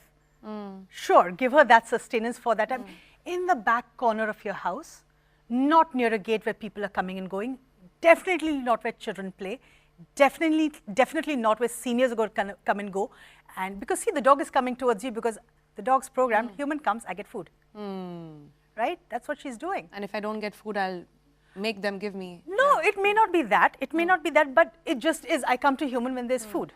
Sure, give her that sustenance for that time. In the back corner of your house, not near a gate where people are coming and going, definitely not where children play, definitely not where seniors are going to come and go. And because see, the dog is coming towards you because the dog's programmed, human comes, I get food. Right? That's what she's doing. and if I don't get food, I'll make them give me. No, it may not be that. It may not be that, but it just is. I come to human when there's food.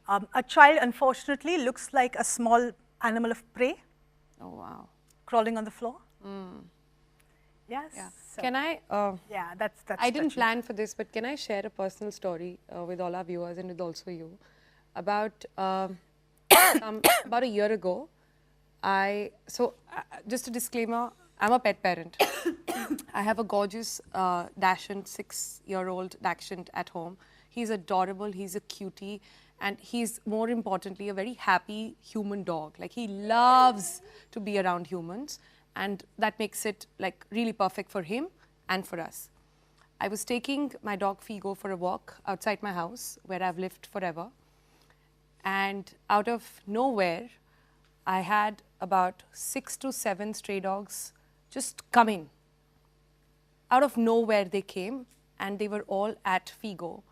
A child, unfortunately, looks like a small animal of prey Oh, wow. crawling on the floor. Yes. Yeah. So, Can I? yeah, that's I didn't touching. plan for this, but can I share a personal story with all our viewers and with also you about about a year ago? Just a disclaimer, I'm a pet parent. I have a gorgeous Dachshund, 6-year-old Dachshund at home. He's adorable, he's a cutie, and he's more importantly a very happy human dog. Like he loves to be around humans, and that makes it like really perfect for him and for us. I was taking my dog Figo for a walk outside my house where I've lived forever, and out of nowhere, I had about 6 to 7 stray dogs just come in. Out of nowhere they came, and they were all at Figo.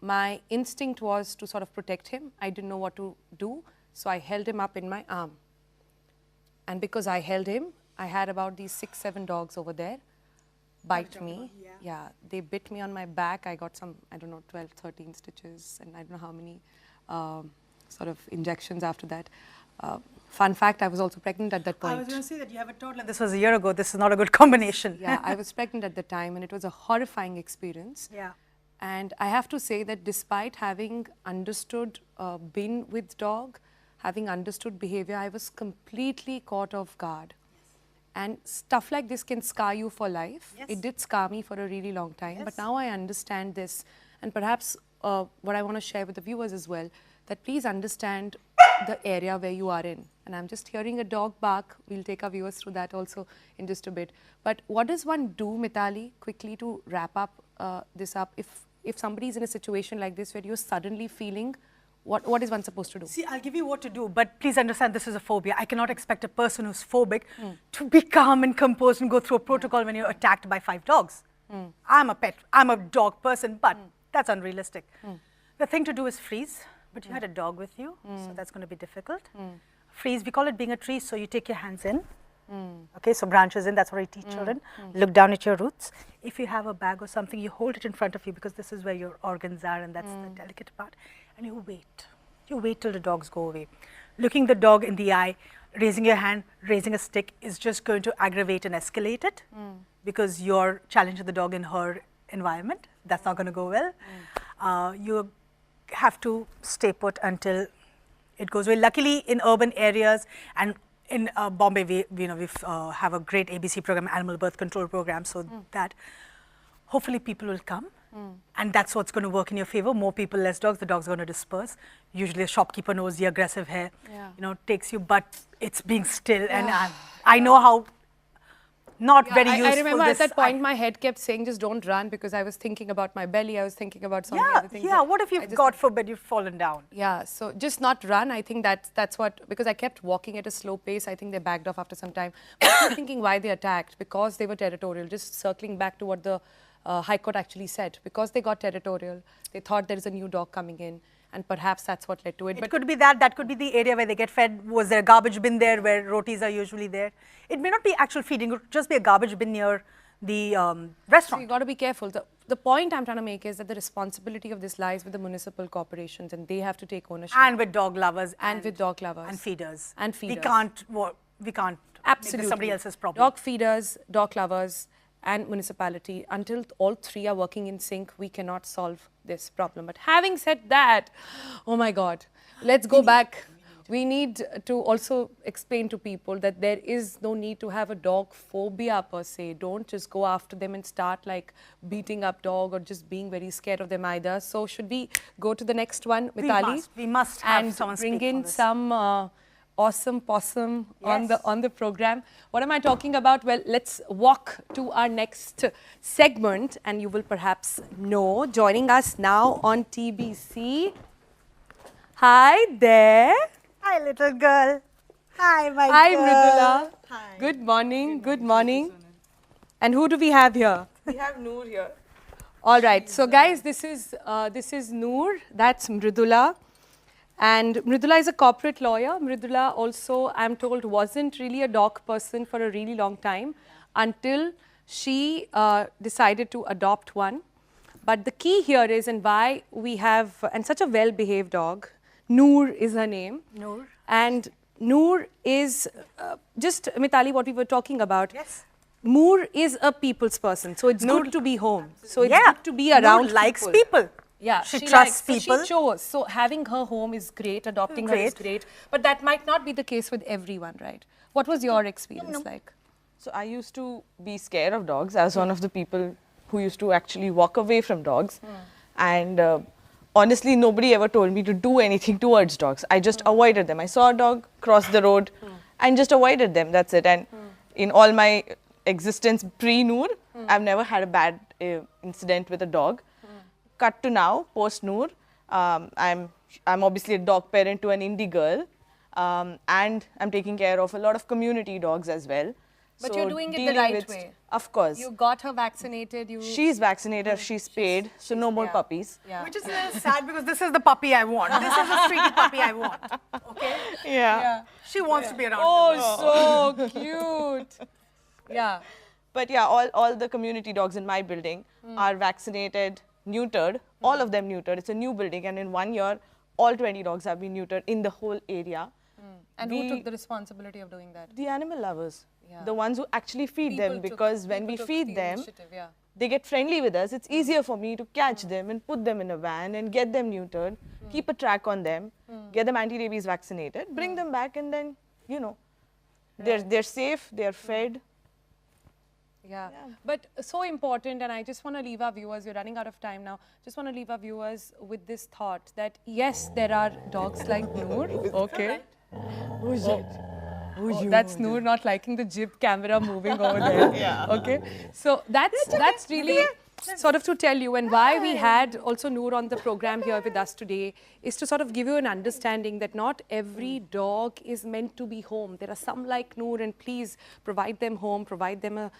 My instinct was to sort of protect him. I didn't know what to do, so I held him up in my arm. And because I held him, I had about these 6, 7 dogs over there bite me. Yeah, they bit me on my back. I got some, I don't know, 12, 13 stitches, and I don't know how many sort of injections after that. Fun fact, I was also pregnant at that point. I was going to say that you have a toddler. This was a year ago. This is not a good combination. Yeah, I was pregnant at the time, and it was a horrifying experience. Yeah. And I have to say that despite having understood, been with dog, having understood behavior, I was completely caught off guard. And stuff like this can scar you for life. Yes. It did scar me for a really long time, but now I understand this. And perhaps what I want to share with the viewers as well, that please understand the area where you are in. And I'm just hearing a dog bark. We'll take our viewers through that also in just a bit. But what does one do, Mithali, quickly to wrap up this up, if somebody is in a situation like this where you're suddenly feeling, what is one supposed to do? See, I'll give you what to do, but please understand this is a phobia. I cannot expect a person who's phobic to be calm and composed and go through a protocol when you're attacked by 5 dogs. I'm a dog person, but that's unrealistic. The thing to do is freeze, but you had a dog with you, so that's going to be difficult. Freeze, we call it being a tree, so you take your hands in. Okay, so branches in, that's what I teach children. Look down at your roots. If you have a bag or something, you hold it in front of you because this is where your organs are and that's the delicate part. And you wait. You wait till the dogs go away. Looking the dog in the eye, raising your hand, raising a stick is just going to aggravate and escalate it because you're challenging the dog in her environment. That's not going to go well. You have to stay put until It goes away. Luckily, in urban areas and in Bombay, we have a great ABC program, animal birth control program, so that hopefully people will come. And that's what's going to work in your favor. More people, less dogs, the dogs are going to disperse. Usually a shopkeeper knows the aggressive hair, takes you, but it's being still. And I know how not very useful I remember this, at that point my head kept saying just don't run because I was thinking about my belly, I was thinking about some of the other things. Yeah, what if you've, God forbid, you've fallen down? Yeah, so just not run. I think that's what, because I kept walking at a slow pace, I think they backed off after some time. But I was thinking why they attacked, because they were territorial. Just circling back to what the High Court actually said, because they got territorial, they thought there is a new dog coming in, and perhaps that's what led to it. It could be that could be the area where they get fed. Was there a garbage bin there where rotis are usually there? It may not be actual feeding, it could just be a garbage bin near the restaurant. So you got to be careful. The point I'm trying to make is that the responsibility of this lies with the municipal corporations, and they have to take ownership. And with dog lovers. And with dog lovers. And feeders. And feeders. We can't Absolutely. make this somebody else's problem. Dog feeders, dog lovers, and municipality, until all three are working in sync, we cannot solve this problem. But having said that, oh my God, let's go back. We need to also explain to people that there is no need to have a dog phobia per se. Don't just go after them and start like beating up dog or just being very scared of them either. So should we go to the next one, Mithali? We must have someone bring speak in for this. some awesome possum on the program. What am I talking about? Well, let's walk to our next segment, and you will perhaps know. Joining us now on TBC. Hi there. Hi, little girl. Hi, my Hi, girl. Mridula. Hi. Good morning. Good morning. And who do we have here? We have Noor here. All right. So, guys, this is Noor. That's Mridula. And Mridula is a corporate lawyer. Mridula also, I'm told, wasn't really a dog person for a really long time until she decided to adopt one. But the key here is, and why we have, and such a well-behaved dog, Noor is her name. Noor. And Noor is just, Mithali, what we were talking about. Yes. Noor is a people's person. So it's good to be home. So it's Yeah. good to be around Noor likes people. Yeah, She she trusts likes, people. So she chose. So having her home is great, adopting her is great. But that might not be the case with everyone, right? What was your experience like? So I used to be scared of dogs. I was one of the people who used to actually walk away from dogs. And honestly, nobody ever told me to do anything towards dogs. I just avoided them. I saw a dog cross the road and just avoided them. That's it. And in all my existence pre-Noor, I've never had a bad incident with a dog. Cut to now, post-Noor, I'm obviously a dog parent to an indie girl, and I'm taking care of a lot of community dogs as well. But So you're doing it the dealing right with- way. Of course. You got her vaccinated. She's vaccinated, she's paid, so no more puppies. Yeah. Which is a little sad because this is the puppy I want. This is the streety puppy I want. Okay? Yeah. She wants to be around. Oh, so cute. Yeah. But yeah, all the community dogs in my building are vaccinated, neutered, all of them neutered. It's a new building, and in 1 year, all 20 dogs have been neutered in the whole area. And who took the responsibility of doing that? The animal lovers, Yeah. the ones who actually feed People them, took- because when we people took feed the them, initiative, yeah. they get friendly with us. It's easier for me to catch them and put them in a van and get them neutered, keep a track on them, get them anti-rabies vaccinated, bring them back, and then, you know, they're safe, they're fed. Yeah. But so important, and I just want to leave our viewers, we're running out of time now, just want to leave our viewers with this thought that yes, there are dogs like Noor. Okay. Who's it? Oh, that's Noor not liking the jib camera moving over there. Okay. So that's really sort of to tell you, and why we had also Noor on the program here with us today is to sort of give you an understanding that not every dog is meant to be home. There are some like Noor, and please provide them home, provide them a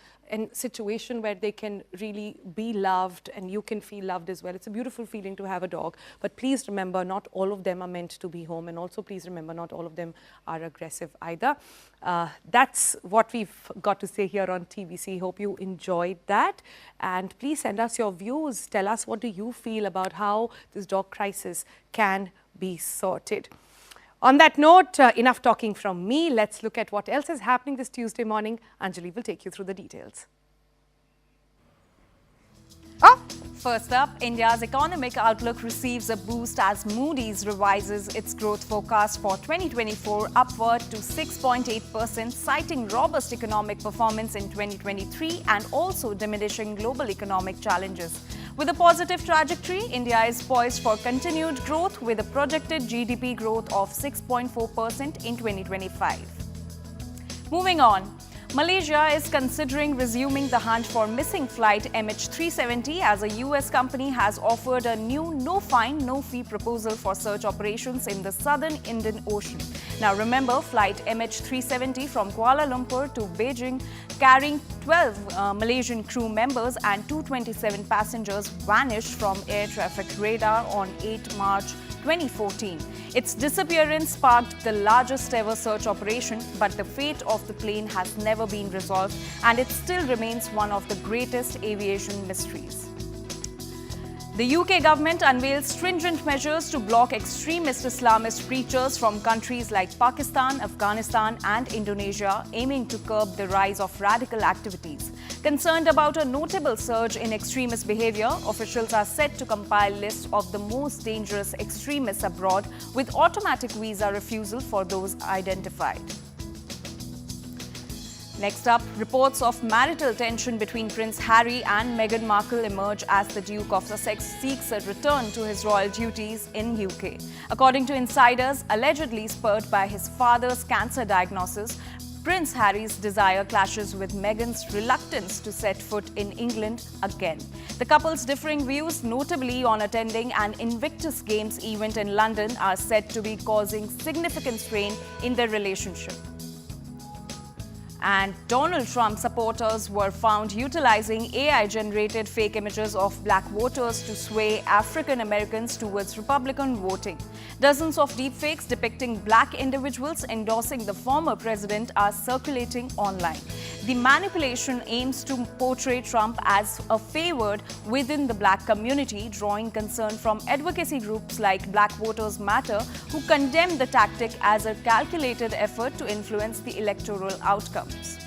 situation where they can really be loved and you can feel loved as well. It's a beautiful feeling to have a dog, but please remember not all of them are meant to be home, and also please remember not all of them are aggressive either. That's what we've got to say here on TBC. Hope you enjoyed that, and please send us your views. Tell us, what do you feel about how this dog crisis can be sorted. On that note, enough talking from me. Let's look at what else is happening this Tuesday morning. Anjali will take you through the details. First up, India's economic outlook receives a boost as Moody's revises its growth forecast for 2024 upward to 6.8%, citing robust economic performance in 2023 and also diminishing global economic challenges. With a positive trajectory, India is poised for continued growth with a projected GDP growth of 6.4% in 2025. Moving on. Malaysia is considering resuming the hunt for missing flight MH370 as a US company has offered a new no-fine, no-fee proposal for search operations in the southern Indian Ocean. Now remember, flight MH370 from Kuala Lumpur to Beijing carrying 12 Malaysian crew members and 227 passengers vanished from air traffic radar on 8 March 2014. Its disappearance sparked the largest ever search operation, but the fate of the plane has never been resolved and it still remains one of the greatest aviation mysteries. The UK government unveiled stringent measures to block extremist Islamist preachers from countries like Pakistan, Afghanistan and Indonesia, aiming to curb the rise of radical activities. Concerned about a notable surge in extremist behavior, officials are set to compile lists of the most dangerous extremists abroad with automatic visa refusal for those identified. Next up, reports of marital tension between Prince Harry and Meghan Markle emerge as the Duke of Sussex seeks a return to his royal duties in UK. According to insiders, allegedly spurred by his father's cancer diagnosis, Prince Harry's desire clashes with Meghan's reluctance to set foot in England again. The couple's differing views, notably on attending an Invictus Games event in London, are said to be causing significant strain in their relationship. And Donald Trump supporters were found utilizing AI-generated fake images of black voters to sway African Americans towards Republican voting. Dozens of deepfakes depicting black individuals endorsing the former president are circulating online. The manipulation aims to portray Trump as a favored within the black community, drawing concern from advocacy groups like Black Voters Matter, who condemn the tactic as a calculated effort to influence the electoral outcomes.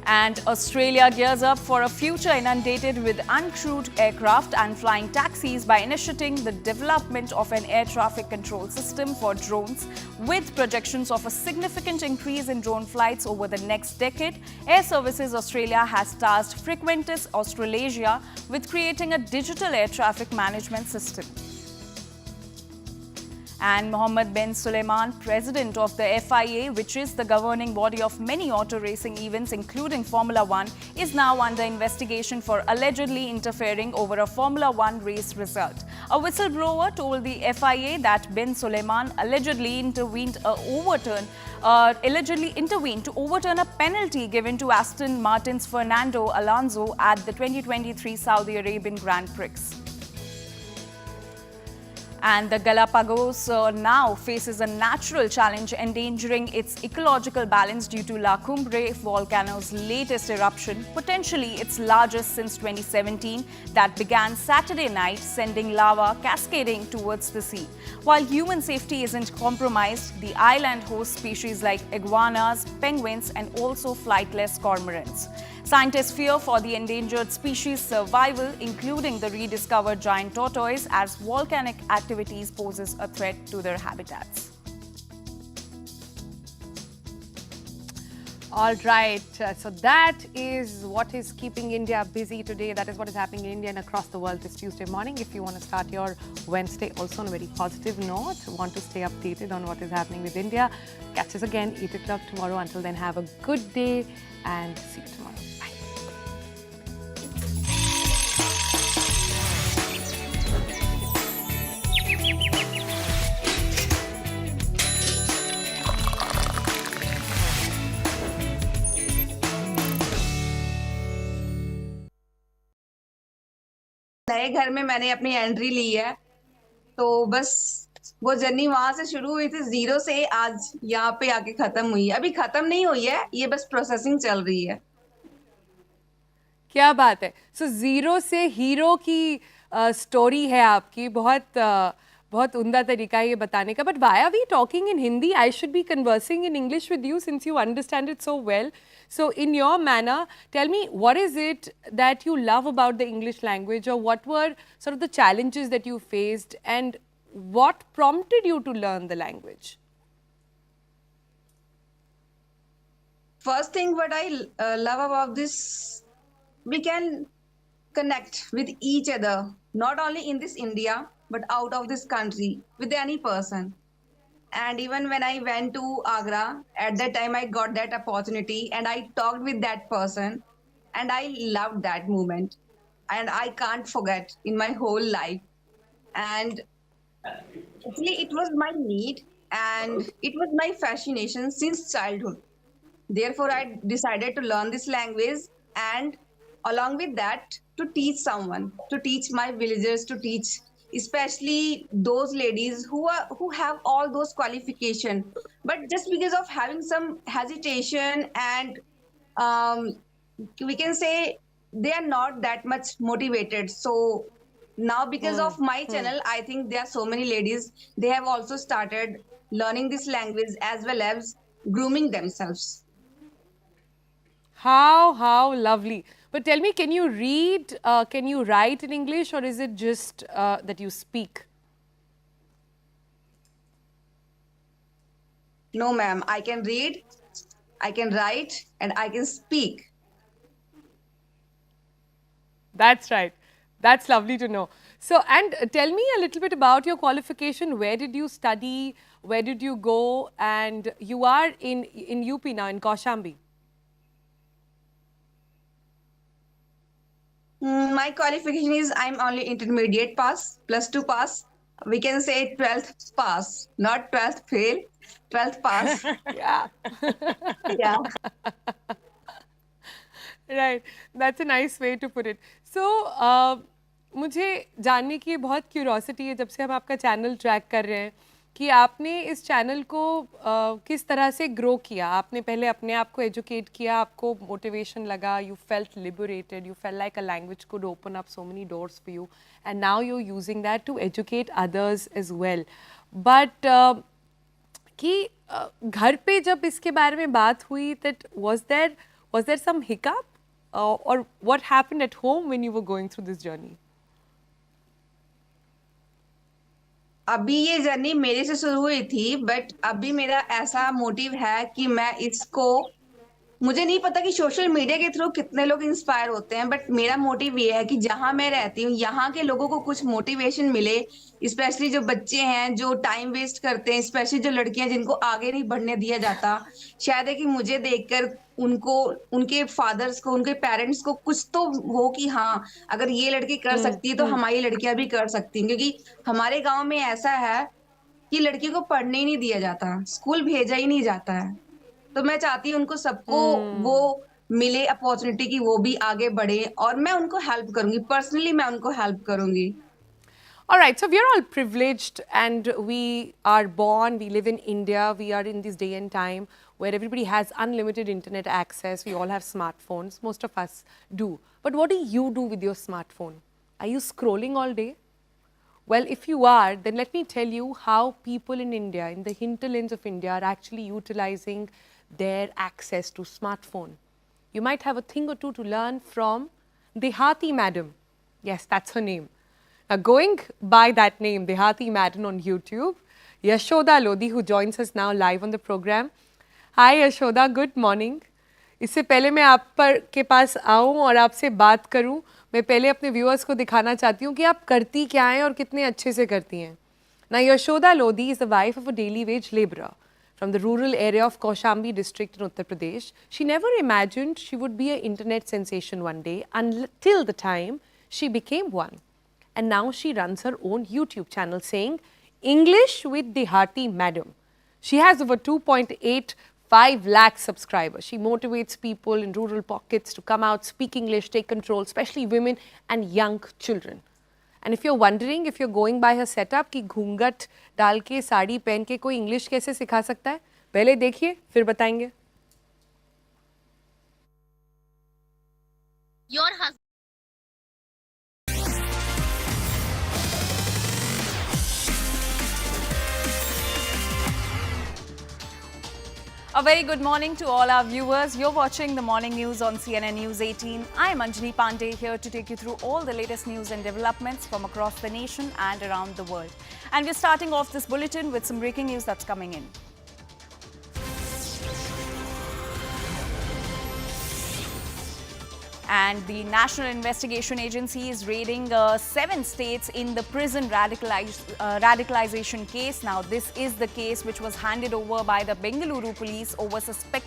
And Australia gears up for a future inundated with uncrewed aircraft and flying taxis by initiating the development of an air traffic control system for drones. With projections of a significant increase in drone flights over the next decade, Air Services Australia has tasked Frequentis Australasia with creating a digital air traffic management system. And Mohammed bin Suleiman, president of the FIA, which is the governing body of many auto racing events including Formula One, is now under investigation for allegedly interfering over a Formula One race result. A whistleblower told the FIA that bin Suleiman allegedly intervened to overturn a penalty given to Aston Martin's Fernando Alonso at the 2023 Saudi Arabian Grand Prix. And the Galapagos now faces a natural challenge endangering its ecological balance due to La Cumbre volcano's latest eruption, potentially its largest since 2017, that began Saturday night, sending lava cascading towards the sea. While human safety isn't compromised, the island hosts species like iguanas, penguins, and also flightless cormorants. Scientists fear for the endangered species' survival, including the rediscovered giant tortoise, as volcanic activities poses a threat to their habitats. All right, so that is what is keeping India busy today. That is what is happening in India and across the world this Tuesday morning. If you want to start your Wednesday also on a very positive note, want to stay updated on what is happening with India, catch us again 8 o'clock tomorrow. Until then, have a good day and see you tomorrow. Bye. नए घर में मैंने अपनी entry ली है, तो बस वो journey वहां से शुरू हुई थी 0 से आज यहाँ पे आके खत्म हुई है. अभी खत्म नहीं हुई है, ये बस प्रोसेसिंग चल रही है. क्या बात है. सो 0 से हीरो की स्टोरी है आपकी. बहुत बहुत उम्दा तरीका है ये बताने का. But why are we talking in Hindi? I should be conversing in English with you since you understand it so well. So in your manner, tell me, what is it that you love about the English language, or what were sort of the challenges that you faced, and what prompted you to learn the language? First thing what I love about this, we can connect with each other, not only in this India, but out of this country with any person. And even when I went to Agra, at that time I got that opportunity and I talked with that person and I loved that moment. And I can't forget in my whole life. And actually, it was my need and it was my fascination since childhood. Therefore, I decided to learn this language and along with that, to teach someone, to teach my villagers, to teach especially those ladies who have all those qualification, but just because of having some hesitation and um, we can say they are not that much motivated. So now because of my channel, I think there are so many ladies, they have also started learning this language as well as grooming themselves. How lovely. But tell me, can you read, can you write in English, or is it just that you speak? No, ma'am, I can read, I can write, and I can speak. That's right. That's lovely to know. So, and tell me a little bit about your qualification. Where did you study? Where did you go? And you are in UP now, in Kaushambi. My qualification is I'm only intermediate pass, plus 2 pass. We can say 12th pass, not 12th fail, 12th pass. Yeah. Yeah. Right. That's a nice way to put it. So, मुझे जानने की बहुत curiosity है जब से हम आपका channel track कर रहे हैं कि आपने इस चैनल को किस तरह से ग्रो किया. आपने पहले अपने आप को एजुकेट किया, आपको मोटिवेशन लगा, you felt liberated, you felt like a language could open up so many doors for you, and now you using that to educate others as well. But कि घर पे जब इसके बारे में बात हुई, that was there some hiccup or what happened at home when you were going through this journey? अभी ये जर्नी मेरे से शुरू हुई थी, बट अभी मेरा ऐसा मोटिव है कि मैं इसको, मुझे नहीं पता कि सोशल मीडिया के थ्रू कितने लोग इंस्पायर होते हैं, बट मेरा मोटिव ये है कि जहां मैं रहती हूँ यहाँ के लोगों को कुछ मोटिवेशन मिले, स्पेशली जो बच्चे हैं जो टाइम वेस्ट करते हैं, स्पेशली जो लड़कियां जिनको आगे नहीं बढ़ने दिया जाता. शायद है कि मुझे देखकर उनको, उनके फादर्स को, उनके पेरेंट्स को कुछ तो हो कि हाँ, अगर ये लड़की कर सकती है तो हमारी लड़कियां भी कर सकती हैं. क्योंकि हमारे गाँव में ऐसा है कि लड़कियों को पढ़ने ही नहीं दिया जाता, स्कूल भेजा ही नहीं जाता है. तो मैं चाहती हूँ उनको सबको वो मिले अपॉर्चुनिटी कि वो भी आगे बढ़े और मैं उनको हेल्प करूंगी, पर्सनली मैं उनको हेल्प करूंगी. All right, so we are all privileged and we are born, we live in India, we are in this day and time where everybody has unlimited internet access, we all have smartphones, most of us do. But what do you do with your smartphone? Are you scrolling all day? Well, if you are, then let me tell you how people in India, in the hinterlands of India, are actually utilizing their access to smartphone. You might have a thing or two to learn from Dehati madam. Yes, that's her name. Now, going by that name, Dehati madam on YouTube, Yashoda Lodhi, who joins us now live on the program. Hi Yashoda, good morning. इससे पहले मैं आप पर के पास आऊँ और आपसे बात करूँ, मैं पहले अपने व्यूअर्स को दिखाना चाहती हूँ कि आप करती क्या हैं और कितने अच्छे से करती हैं. Now, Yashoda Lodhi is the wife of a daily wage labourer from the rural area of Kaushambi district in Uttar Pradesh. She never imagined she would be an internet sensation one day until the time she became one. And now she runs her own YouTube channel saying English with Dehati Madam. She has over 2.85 lakh subscribers. She motivates people in rural pockets to come out, speak English, take control, especially women and young children. And if you're wondering, if you're going by her setup कि घूंघट डाल के साड़ी पहन के कोई English कैसे सिखा सकता है, पहले देखिए फिर बताएंगे. Your husband. A very good morning to all our viewers. You're watching the morning news on CNN News 18. I'm Anjali Pandey, here to take you through all the latest news and developments from across the nation and around the world. And we're starting off this bulletin with some breaking news that's coming in. And the National Investigation Agency is raiding 7 states in the prison radicalization case. Now, this is the case which was handed over by the Bengaluru police over suspect